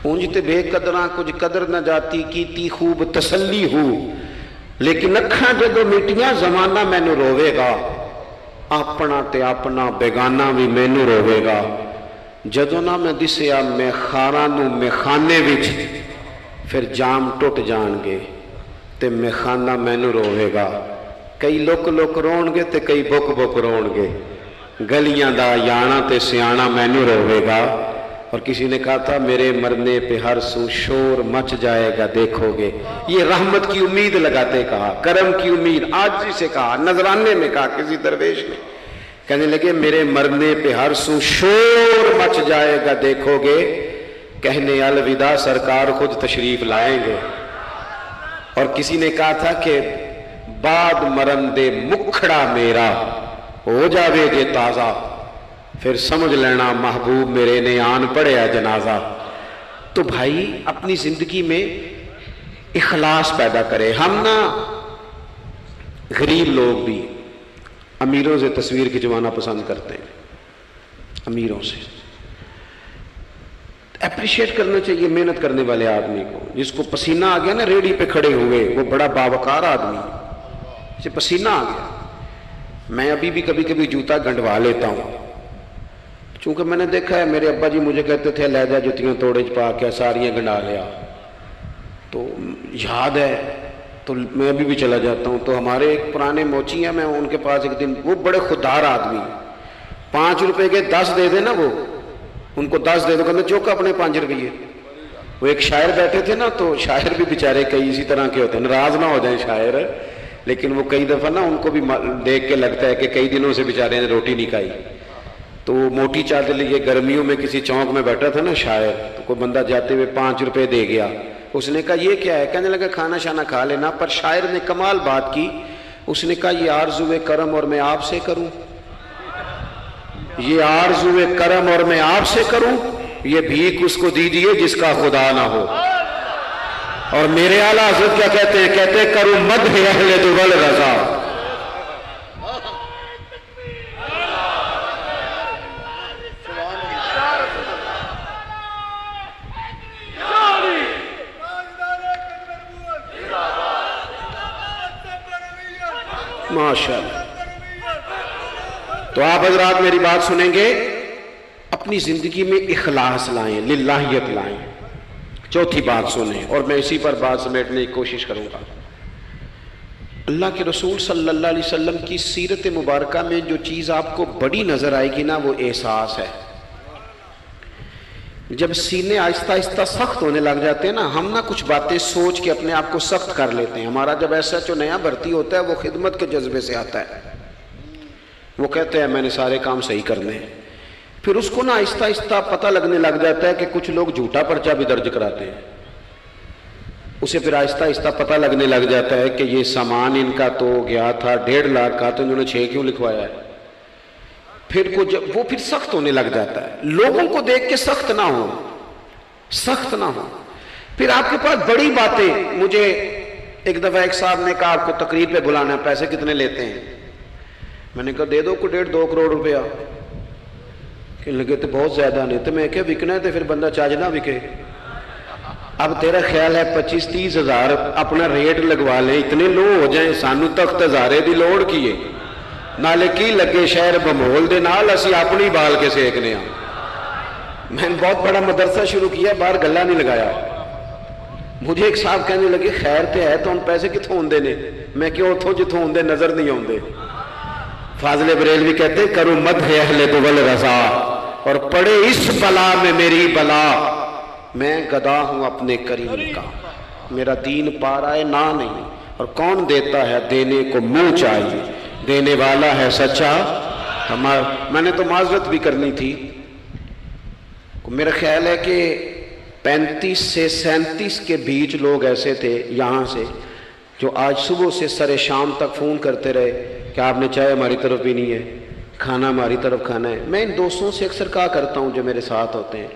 اونج تے بے قدراں کچھ قدر نہ جاتی، کیتی خوب تسلی ہو، لیکن اکھاں جدوں میٹیاں زمانہ مینوں روے گا. اپنا تے اپنا بیگانہ بھی مینوں روے گا. جدوں نہ میں دسیا میں خاراں نوں میخانے وچ، پھر جام ٹوٹ جان گے تے میخانہ مینوں روے گا. کئی لک لک رون گے تے کئی بک بک رون گے. گلیاں دا یانا تے سیانا مینوں روے گا. اور کسی نے کہا تھا میرے مرنے پہ ہر سو شور مچ جائے گا دیکھو گے. یہ رحمت کی امید لگاتے کہا، کرم کی امید، عاجزی سے کہا، نذرانے میں کہا کسی درویش نے. کہنے لگے میرے مرنے پہ ہر سو شور مچ جائے گا دیکھو گے. کہنے الوداع سرکار خود تشریف لائیں گے. اور کسی نے کہا تھا کہ بعد مرن دے مکھڑا میرا ہو جاوے جے تازہ، پھر سمجھ لینا محبوب میرے نے آن پڑیا جنازہ۔ تو بھائی اپنی زندگی میں اخلاص پیدا کرے۔ ہم نا غریب لوگ بھی امیروں سے تصویر کھنچوانا پسند کرتے ہیں، امیروں سے اپریشیٹ کرنا چاہیے محنت کرنے والے آدمی کو، جس کو پسینہ آ گیا نا ریڑھی پہ کھڑے ہوئے، وہ بڑا باوقار آدمی، اسے پسینہ آ گیا۔ میں ابھی بھی کبھی کبھی جوتا گنڈوا لیتا ہوں، چونکہ میں نے دیکھا ہے میرے ابا جی مجھے کہتے تھے لے جا جوتیاں توڑے پا کے ساریاں گنڈا لیا، تو یاد ہے تو میں ابھی بھی چلا جاتا ہوں۔ تو ہمارے ایک پرانے موچی ہیں، میں ان کے پاس ایک دن، وہ بڑے خوددار آدمی، 5 روپے کے 10 دے دے نا، وہ ان کو 10 دے دو، کہتے چوکا اپنے 5 روپیے۔ وہ ایک شاعر بیٹھے تھے نا، تو شاعر بھی بیچارے کئی اسی طرح کے ہوتے ہیں، ناراض نہ ہو جائیں شاعر، لیکن وہ کئی دفعہ نا ان کو بھی دیکھ کے لگتا ہے کہ کئی دنوں سے بیچارے نے روٹی نہیں کھائی۔ تو وہ موٹی چادر لیے گرمیوں میں کسی چوک میں بیٹھا تھا نا شاعر، تو کوئی بندہ جاتے ہوئے 5 روپے دے گیا، اس نے کہا یہ کیا ہے؟ کہنے لگا کھانا شانا کھا لینا، پر شاعر نے کمال بات کی، اس نے کہا یہ آرزوئے کرم اور میں آپ سے کروں، یہ آرزوئے کرم اور میں آپ سے کروں، یہ بھیک اس کو دیجیے جس کا خدا نہ ہو۔ اور میرے اعلیٰ حضرت کیا کہتے ہیں؟ کہتے ہیں کروں مدح اہل دول رضا۔ ماشاءاللہ۔ تو آپ حضرات میری بات سنیں گے، اپنی زندگی میں اخلاص لائیں، للہیت لائیں۔ چوتھی بات سنیں، اور میں اسی پر بات سمیٹنے کی کوشش کروں گا۔ اللہ کے رسول صلی اللہ علیہ وسلم کی سیرت مبارکہ میں جو چیز آپ کو بڑی نظر آئے گی نا، وہ احساس ہے۔ جب سینے آہستہ آہستہ سخت ہونے لگ جاتے ہیں نا، ہم نا کچھ باتیں سوچ کے اپنے آپ کو سخت کر لیتے ہیں۔ ہمارا جب ایسا جو نیا بھرتی ہوتا ہے، وہ خدمت کے جذبے سے آتا ہے، وہ کہتے ہیں میں نے سارے کام صحیح کرنے ہیں۔ پھر اس کو نا آہستہ آہستہ پتہ لگنے لگ جاتا ہے کہ کچھ لوگ جھوٹا پرچہ بھی درج کراتے ہیں، اسے پھر آہستہ آہستہ پتہ لگنے لگ جاتا ہے کہ یہ سامان ان کا تو گیا تھا 1.5 لاکھ کا، تو انہوں نے 6 کیوں لکھوایا ہے؟ پھر وہ پھر سخت ہونے لگ جاتا ہے۔ لوگوں کو دیکھ کے سخت نہ ہو، سخت نہ ہو۔ پھر آپ کے پاس بڑی باتیں، مجھے ایک دفعہ ایک صاحب نے کہا آپ کو تقریر پہ بلانا ہے، پیسے کتنے لیتے ہیں؟ میں نے کہا دے دو کو 1.5-2 کروڑ روپیہ۔ کہ لگے تو بہت زیادہ نہیں، تو میں کہ وکنا ہے تو پھر بندہ چاج نہ وکے۔ اب تیرا خیال ہے 25-30 ہزار اپنا ریٹ لگوا لیں، اتنے لو ہو جائیں، سانو تخت ہزارے دی لوڑ کیے نالے کی لگے شہر بمول دے نال اسی اپنی بال کے سیکنے ہاں۔ میں نے بہت بڑا مدرسہ شروع کیا، باہر گلہ نہیں لگایا۔ مجھے ایک صاحب کہنے لگے خیر تے ہے تو ان پیسے کتوں ہوندے نے؟ میں کہ اتھوں جتوں ہوندے نظر نہیں ہوندے۔ فاضل بریلوی کہتے کروں مدح اہل دول رضا، اور پڑے اس بلا میں میری بلا، میں گدا ہوں اپنے کریم کا، میرا دین پا رہا ہے نہ نہیں، اور کون دیتا ہے دینے کو منہ چاہیے، دینے والا ہے سچا ہمارا۔ میں نے تو معذرت بھی کرنی تھی، میرا خیال ہے کہ 35 سے 37 کے بیچ لوگ ایسے تھے یہاں سے جو آج صبح سے سر شام تک فون کرتے رہے کہ آپ نے چائے ہماری طرف پینی ہے، کھانا ہماری طرف کھانا ہے۔ میں ان دوستوں سے اکثر کہا کرتا ہوں جو میرے ساتھ ہوتے ہیں،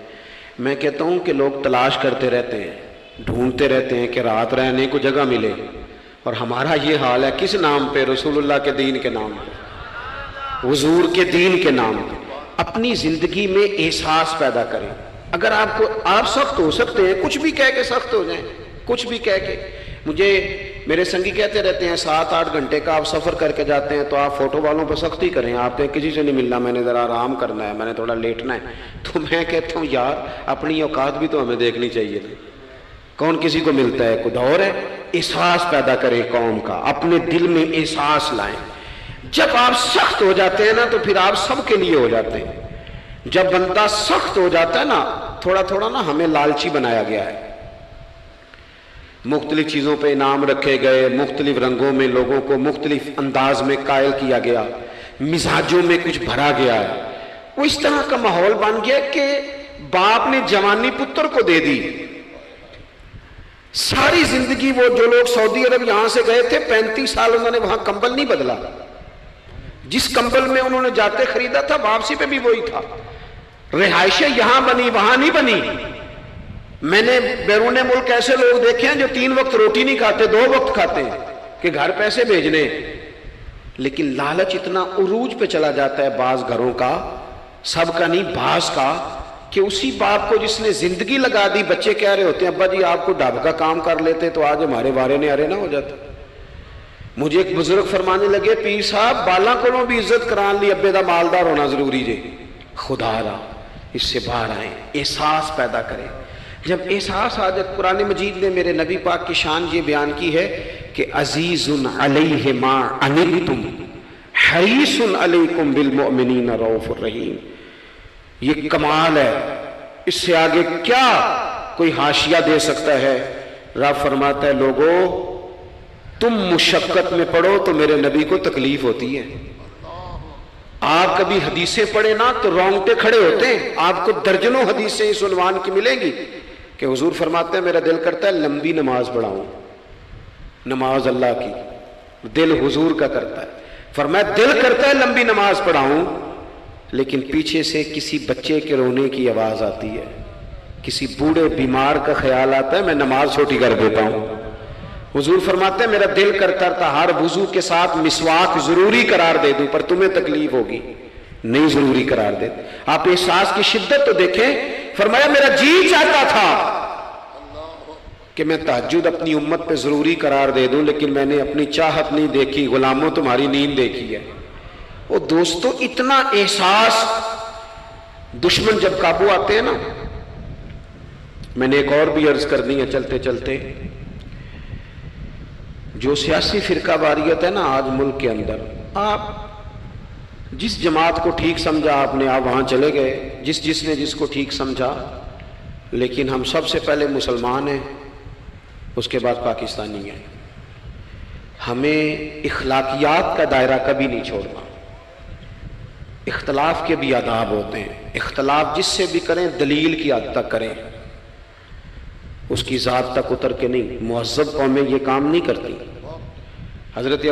میں کہتا ہوں کہ لوگ تلاش کرتے رہتے ہیں، ڈھونڈتے رہتے ہیں کہ رات رہنے کو جگہ ملے، اور ہمارا یہ حال ہے کس نام پہ؟ رسول اللہ کے دین کے نام پہ، حضور کے دین کے نام پہ۔ اپنی زندگی میں احساس پیدا کریں۔ اگر آپ سخت ہو سکتے ہیں، کچھ بھی کہہ کے سخت ہو جائیں، کچھ بھی کہہ کے۔ مجھے میرے سنگی کہتے رہتے ہیں 7-8 گھنٹے کا آپ سفر کر کے جاتے ہیں تو آپ فوٹو والوں پہ سختی کریں، آپ کہیں کسی سے نہیں ملنا، میں نے ذرا آرام کرنا ہے، میں نے تھوڑا لیٹنا ہے۔ تو میں کہتا ہوں یار اپنی اوقات بھی تو ہمیں دیکھنی چاہیے نا، کون کسی کو ملتا ہے؟ کوئی دور ہے؟ احساس پیدا کریں قوم کا، اپنے دل میں احساس لائیں۔ جب آپ سخت ہو جاتے ہیں نا تو پھر آپ سب کے لیے ہو جاتے ہیں۔ جب بندہ سخت ہو جاتا ہے نا، تھوڑا تھوڑا نا ہمیں لالچی بنایا گیا ہے، مختلف چیزوں پہ انعام رکھے گئے، مختلف رنگوں میں لوگوں کو مختلف انداز میں قائل کیا گیا، مزاجوں میں کچھ بھرا گیا ہے۔ وہ اس طرح کا ماحول بن گیا کہ باپ نے جوانی پتر کو دے دی۔ ساری زندگی وہ جو لوگ سعودی عرب یہاں سے گئے تھے 35 سال انہوں نے وہاں کمبل نہیں بدلا، جس کمبل میں انہوں نے جاتے خریدا تھا واپسی پہ بھی وہی تھا. رہائشیں یہاں بنی وہاں نہیں بنی. میں نے بیرون ملک ایسے لوگ دیکھے ہیں جو 3 وقت روٹی نہیں کھاتے، 2 وقت کھاتے ہیں کہ گھر پیسے بھیجنے. لیکن لالچ اتنا عروج پہ چلا جاتا ہے بعض گھروں کا، سب کا نہیں بعض کا، کہ اسی باپ کو جس نے زندگی لگا دی، بچے کہہ رہے ہوتے ہیں ابا جی آپ کو ڈب کا کام کر لیتے تو آج ہمارے وارے نے ارے نہ ہو جاتا. مجھے ایک بزرگ فرمانے لگے پیر صاحب بالاں کو بھی عزت کران لی ابے دا مالدار ہونا ضروری جے. خدا را اس سے باہر آئیں، احساس پیدا کریں. جب احساس آ جائے، قرآن مجید نے میرے نبی پاک کی شان یہ بیان کی ہے کہ عزیز علیہ ما عنتم حریص علیکم بالمؤمنین رؤوف الرحیم. یہ کمال ہے، اس سے آگے کیا کوئی حاشیہ دے سکتا ہے؟ رب فرماتا ہے لوگو تم مشقت میں پڑھو تو میرے نبی کو تکلیف ہوتی ہے. آپ کبھی حدیثیں پڑھیں نا تو رونگٹے کھڑے ہوتے ہیں. آپ کو درجنوں حدیثیں اس عنوان کی ملیں گی کہ حضور فرماتے ہیں میرا دل کرتا ہے لمبی نماز پڑھاؤں، نماز اللہ کی، دل حضور کا کرتا ہے. فرمایا دل کرتا ہے لمبی نماز پڑھاؤں، لیکن پیچھے سے کسی بچے کے رونے کی آواز آتی ہے، کسی بوڑھے بیمار کا خیال آتا ہے، میں نماز چھوٹی کر دیتا ہوں. حضور فرماتے ہیں میرا دل کرتا تھا ہر وضو کے ساتھ مسواک ضروری قرار دے دوں، پر تمہیں تکلیف ہوگی، نہیں ضروری قرار دے. آپ احساس کی شدت تو دیکھیں. فرمایا میرا جی چاہتا تھا کہ میں تہجد اپنی امت پہ ضروری قرار دے دوں، لیکن میں نے اپنی چاہت نہیں دیکھی، غلاموں تمہاری نیند دیکھی ہے. وہ دوستو اتنا احساس. دشمن جب قابو آتے ہیں نا، میں نے ایک اور بھی عرض کرنی ہے چلتے چلتے. جو سیاسی فرقہ واریت ہے نا آج ملک کے اندر، آپ جس جماعت کو ٹھیک سمجھا آپ نے، آپ وہاں چلے گئے، جس نے جس کو ٹھیک سمجھا. لیکن ہم سب سے پہلے مسلمان ہیں، اس کے بعد پاکستانی ہیں. ہمیں اخلاقیات کا دائرہ کبھی نہیں چھوڑنا. اختلاف کے بھی آداب ہوتے ہیں، اختلاف جس سے بھی کریں دلیل کی حد تک کریں، اس کی ذات تک اتر کے نہیں. مہذب قومیں یہ کام نہیں کرتی. حضرت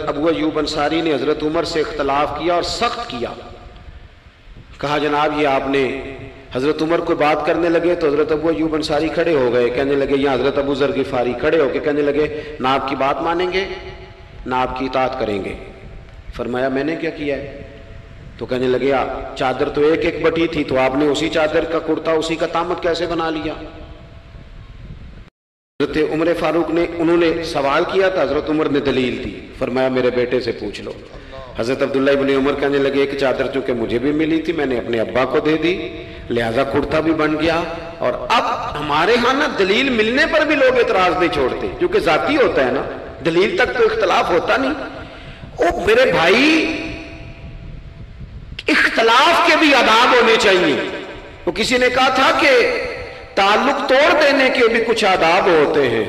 ابو ایوب انصاری نے حضرت عمر سے اختلاف کیا اور سخت کیا. کہا جناب یہ آپ نے، حضرت عمر کو بات کرنے لگے تو حضرت ابو ایوب انصاری کھڑے ہو گئے، کہنے لگے یا حضرت ابو ذر غفاری کھڑے ہو کے کہنے لگے نہ آپ کی بات مانیں گے نہ آپ کی اطاعت کریں گے. فرمایا میں نے کیا کیا ہے؟ تو کہنے لگے چادر تو ایک بٹی تھی، تو آپ نے اسی چادر کا کرتا اسی کا تامت کیسے بنا لیا؟ حضرت عمر فاروق نے، انہوں نے سوال کیا تھا، حضرت عمر نے دلیل دی. فرمایا میرے بیٹے سے پوچھ لو. حضرت عبداللہ ابن عمر کہنے لگے ایک چادر چونکہ مجھے بھی ملی تھی میں نے اپنے ابا کو دے دی، لہذا کرتا بھی بن گیا. اور اب ہمارے ہاں نا دلیل ملنے پر بھی لوگ اعتراض نہیں چھوڑتے، کیونکہ ذاتی ہوتا ہے نا، دلیل تک تو اختلاف ہوتا نہیں. او میرے بھائی اختلاف کے بھی آداب ہونے چاہیے. وہ کسی نے کہا تھا کہ تعلق توڑ دینے کے بھی کچھ آداب ہوتے ہیں،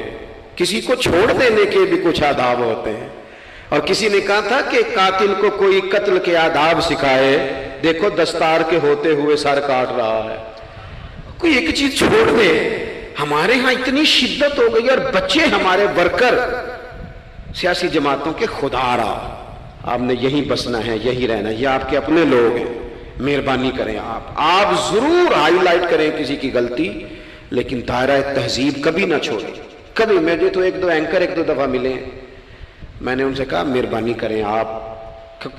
کسی کو چھوڑ دینے کے بھی کچھ آداب ہوتے ہیں. اور کسی نے کہا تھا کہ قاتل کو کوئی قتل کے آداب سکھائے، دیکھو دستار کے ہوتے ہوئے سر کاٹ رہا ہے. کوئی ایک چیز چھوڑ دے. ہمارے ہاں اتنی شدت ہو گئی اور بچے ہمارے ورکر سیاسی جماعتوں کے خدا را آپ نے یہی بسنا ہے یہی رہنا ہے، یہ آپ کے اپنے لوگ ہیں، مہربانی کریں آپ ضرور ہائی لائٹ کریں کسی کی غلطی، لیکن دائرہ تہذیب کبھی نہ چھوڑیں. کبھی مجھے تو ایک دو دفعہ ملے ہیں، میں نے ان سے کہا مہربانی کریں آپ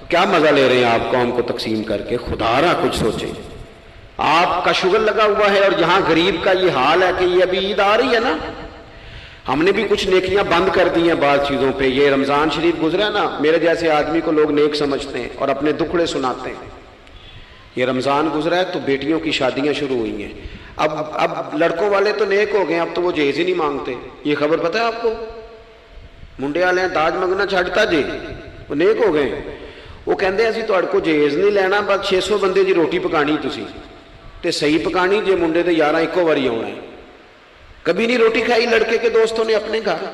کیا مزہ لے رہے ہیں آپ قوم کو تقسیم کر کے، خدا را کچھ سوچیں. آپ کا شغل لگا ہوا ہے اور یہاں غریب کا یہ حال ہے کہ یہ ابھی عید آ رہی ہے نا، ہم نے بھی کچھ نیکیاں بند کر دی ہیں بعض چیزوں پہ. یہ رمضان شریف گزرا ہے نا، میرے جیسے آدمی کو لوگ نیک سمجھتے ہیں اور اپنے دکھڑے سناتے ہیں. یہ رمضان گزرا ہے تو بیٹیوں کی شادیاں شروع ہوئی ہیں. اب لڑکوں والے تو نیک ہو گئے، اب تو وہ جہیز ہی نہیں مانگتے. یہ خبر پتہ ہے آپ کو؟ منڈے والے داج منگنا چھڈتا جی، وہ نیک ہو گئے. وہ کہندے اسی تہاڈے کو جہیز نہیں لینا، بس 600 بندے دی روٹی پکانی تسی تے صحیح پکانی جے منڈے دے 11 ایکو واری آنا ہے. کبھی نہیں روٹی کھائی لڑکے کے دوستوں نے اپنے گھر.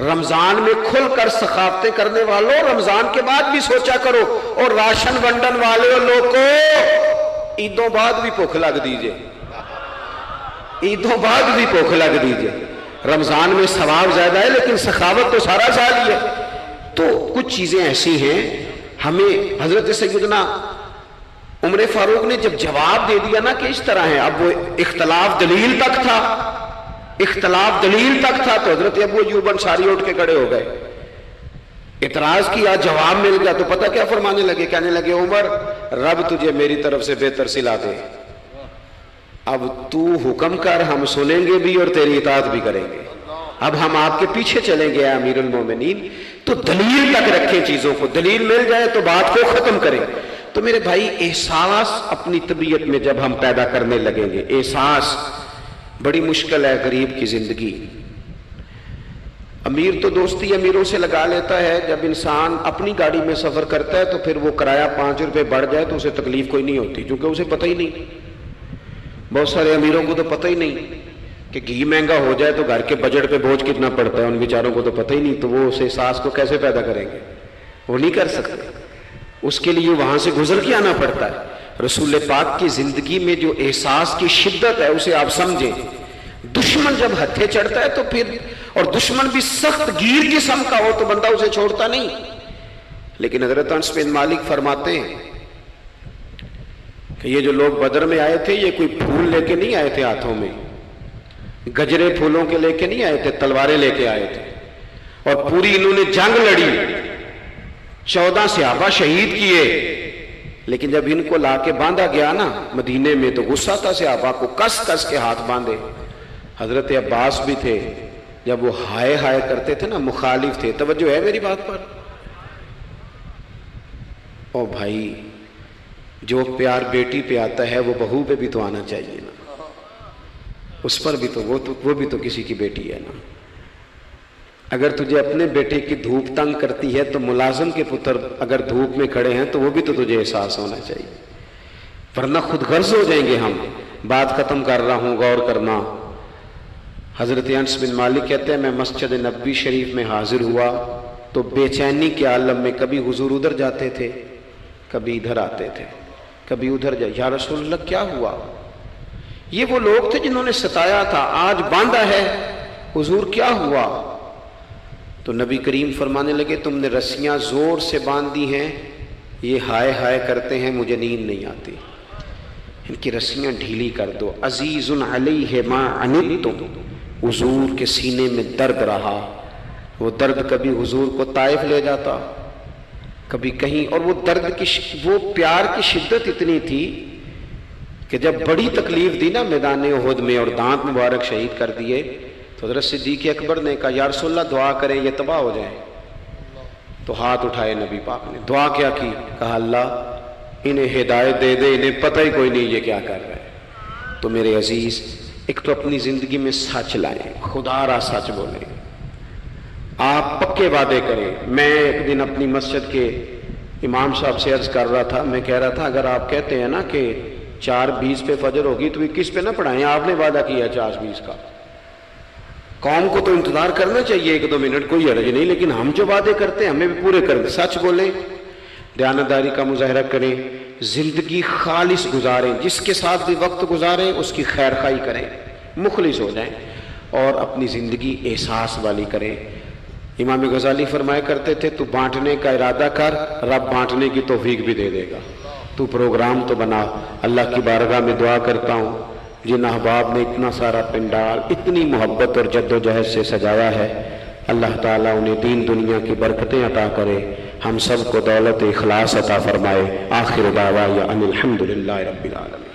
رمضان میں کھل کر سخاوتیں کرنے والوں رمضان کے بعد بھی سوچا کرو، اور راشن ونڈن والے لوگوں عیدوں بعد بھی بھوک لگ دیجئے، عیدوں بعد بھی بھوک لگ دیجئے. رمضان میں ثواب زیادہ ہے لیکن سخاوت تو سارا سال ہی ہے. تو کچھ چیزیں ایسی ہیں ہمیں حضرت سیدنا عمر فاروق نے جب جواب دے دیا نا کہ اس طرح ہے، اب وہ اختلاف دلیل تک تھا، اختلاف دلیل تک تھا، تو حضرت ابو ایوب انصاری اٹھ کے کھڑے ہو گئے، اعتراض کیا، جواب مل گیا، تو پتہ کیا فرمانے لگے، کہنے لگے عمر رب تجھے میری طرف سے بہتر سلا دے، اب تو حکم کر، ہم سنیں گے بھی اور تیری اطاعت بھی کریں گے، اب ہم آپ کے پیچھے چلیں گے امیر المومنین۔ تو دلیل تک رکھیں چیزوں کو، دلیل مل جائے تو بات کو ختم کریں۔ تو میرے بھائی احساس اپنی طبیعت میں جب ہم پیدا کرنے لگیں گے، احساس بڑی مشکل ہے غریب کی زندگی۔ امیر تو دوستی امیروں سے لگا لیتا ہے، جب انسان اپنی گاڑی میں سفر کرتا ہے تو پھر وہ کرایہ 5 روپے بڑھ جائے تو اسے تکلیف کوئی نہیں ہوتی، کیونکہ اسے پتہ ہی نہیں۔ بہت سارے امیروں کو تو پتہ ہی نہیں کہ گھی مہنگا ہو جائے تو گھر کے بجٹ پہ بوجھ کتنا پڑتا ہے، ان بیچاروں کو تو پتہ ہی نہیں، تو وہ اس احساس کو کیسے پیدا کریں گے؟ وہ نہیں کر سکتے، اس کے لیے وہاں سے گزر کے آنا پڑتا ہے۔ رسول پاک کی زندگی میں جو احساس کی شدت ہے اسے آپ سمجھیں۔ دشمن جب ہتھے چڑھتا ہے تو پھر، اور دشمن بھی سخت گیر قسم کا ہو تو بندہ اسے چھوڑتا نہیں۔ لیکن حضرت انس بن مالک فرماتے ہیں کہ یہ جو لوگ بدر میں آئے تھے یہ کوئی پھول لے کے نہیں آئے تھے ہاتھوں میں، گجرے پھولوں کے لے کے نہیں آئے تھے، تلواریں لے کے آئے تھے، اور پوری انہوں نے جنگ لڑی، 14 صحابہ شہید کیے، لیکن جب ان کو لا کے باندھا گیا نا مدینے میں تو غصہ تھا صحابہ کو، کس کس کے ہاتھ باندھے۔ حضرت عباس بھی تھے، جب وہ ہائے ہائے کرتے تھے نا مخالف تھے۔ توجہ ہے میری بات پر؟ او بھائی، جو پیار بیٹی پہ آتا ہے وہ بہو پہ بھی تو آنا چاہیے نا، اس پر بھی تو وہ بھی تو کسی کی بیٹی ہے نا۔ اگر تجھے اپنے بیٹے کی دھوپ تنگ کرتی ہے تو ملازم کے پتر اگر دھوپ میں کھڑے ہیں تو وہ بھی تو تجھے احساس ہونا چاہیے، ورنہ خود غرض ہو جائیں گے ہم۔ بات ختم کر رہا ہوں، غور کرنا۔ حضرت انس بن مالک کہتے ہیں میں مسجد نبوی شریف میں حاضر ہوا تو بے چینی کے عالم میں کبھی حضور ادھر جاتے تھے، کبھی ادھر آتے تھے، کبھی ادھر جائے، یا رسول اللہ کیا ہوا؟ یہ وہ لوگ تھے جنہوں نے ستایا تھا، آج باندھا ہے، حضور کیا ہوا؟ تو نبی کریم فرمانے لگے تم نے رسیاں زور سے باندھ دی ہیں، یہ ہائے ہائے کرتے ہیں، مجھے نیند نہیں آتی، ان کی رسیاں ڈھیلی کر دو۔ عزیز علیہ ما عنتم، حضور کے سینے میں درد رہا، وہ درد کبھی حضور کو طائف لے جاتا، کبھی کہیں، اور وہ درد کی وہ پیار کی شدت اتنی تھی کہ جب بڑی تکلیف دی نا میدان احد میں اور دانت مبارک شہید کر دیے تو حضرت صدیق اکبر نے کہا یا رسول اللہ دعا کریں یہ تباہ ہو جائیں، تو ہاتھ اٹھائے نبی پاک نے، دعا کیا کی؟ کہا اللہ انہیں ہدایت دے دے، انہیں پتہ ہی کوئی نہیں یہ کیا کر رہے ہیں۔ تو میرے عزیز، ایک تو اپنی زندگی میں سچ لائیں، خدا را سچ بولیں، آپ پکے وعدے کریں۔ میں ایک دن اپنی مسجد کے امام صاحب سے عرض کر رہا تھا، میں کہہ رہا تھا اگر آپ کہتے ہیں نا کہ 4:20 پہ فجر ہوگی تو 21 پہ نہ پڑھائیں، آپ نے وعدہ کیا 4:20 کا، قوم کو تو انتظار کرنا چاہیے 1-2 منٹ، کوئی حرج نہیں، لیکن ہم جو وعدے کرتے ہیں ہمیں بھی پورے کریں، سچ بولیں، دیانتداری کا مظاہرہ کریں، زندگی خالص گزاریں، جس کے ساتھ بھی وقت گزاریں اس کی خیر خواہی کریں، مخلص ہو جائیں، اور اپنی زندگی احساس والی کریں۔ امام غزالی فرمایا کرتے تھے تو بانٹنے کا ارادہ کر، رب بانٹنے کی توفیق بھی دے دے گا، تو پروگرام تو بنا۔ اللہ کی بارگاہ میں دعا کرتا ہوں جن احباب نے اتنا سارا پنڈال اتنی محبت اور جد و جہد سے سجایا ہے، اللہ تعالیٰ انہیں دین دنیا کی برکتیں عطا کرے، ہم سب کو دولت اخلاص عطا فرمائے۔ آخر دعوانا ان الحمدللہ رب العالمین۔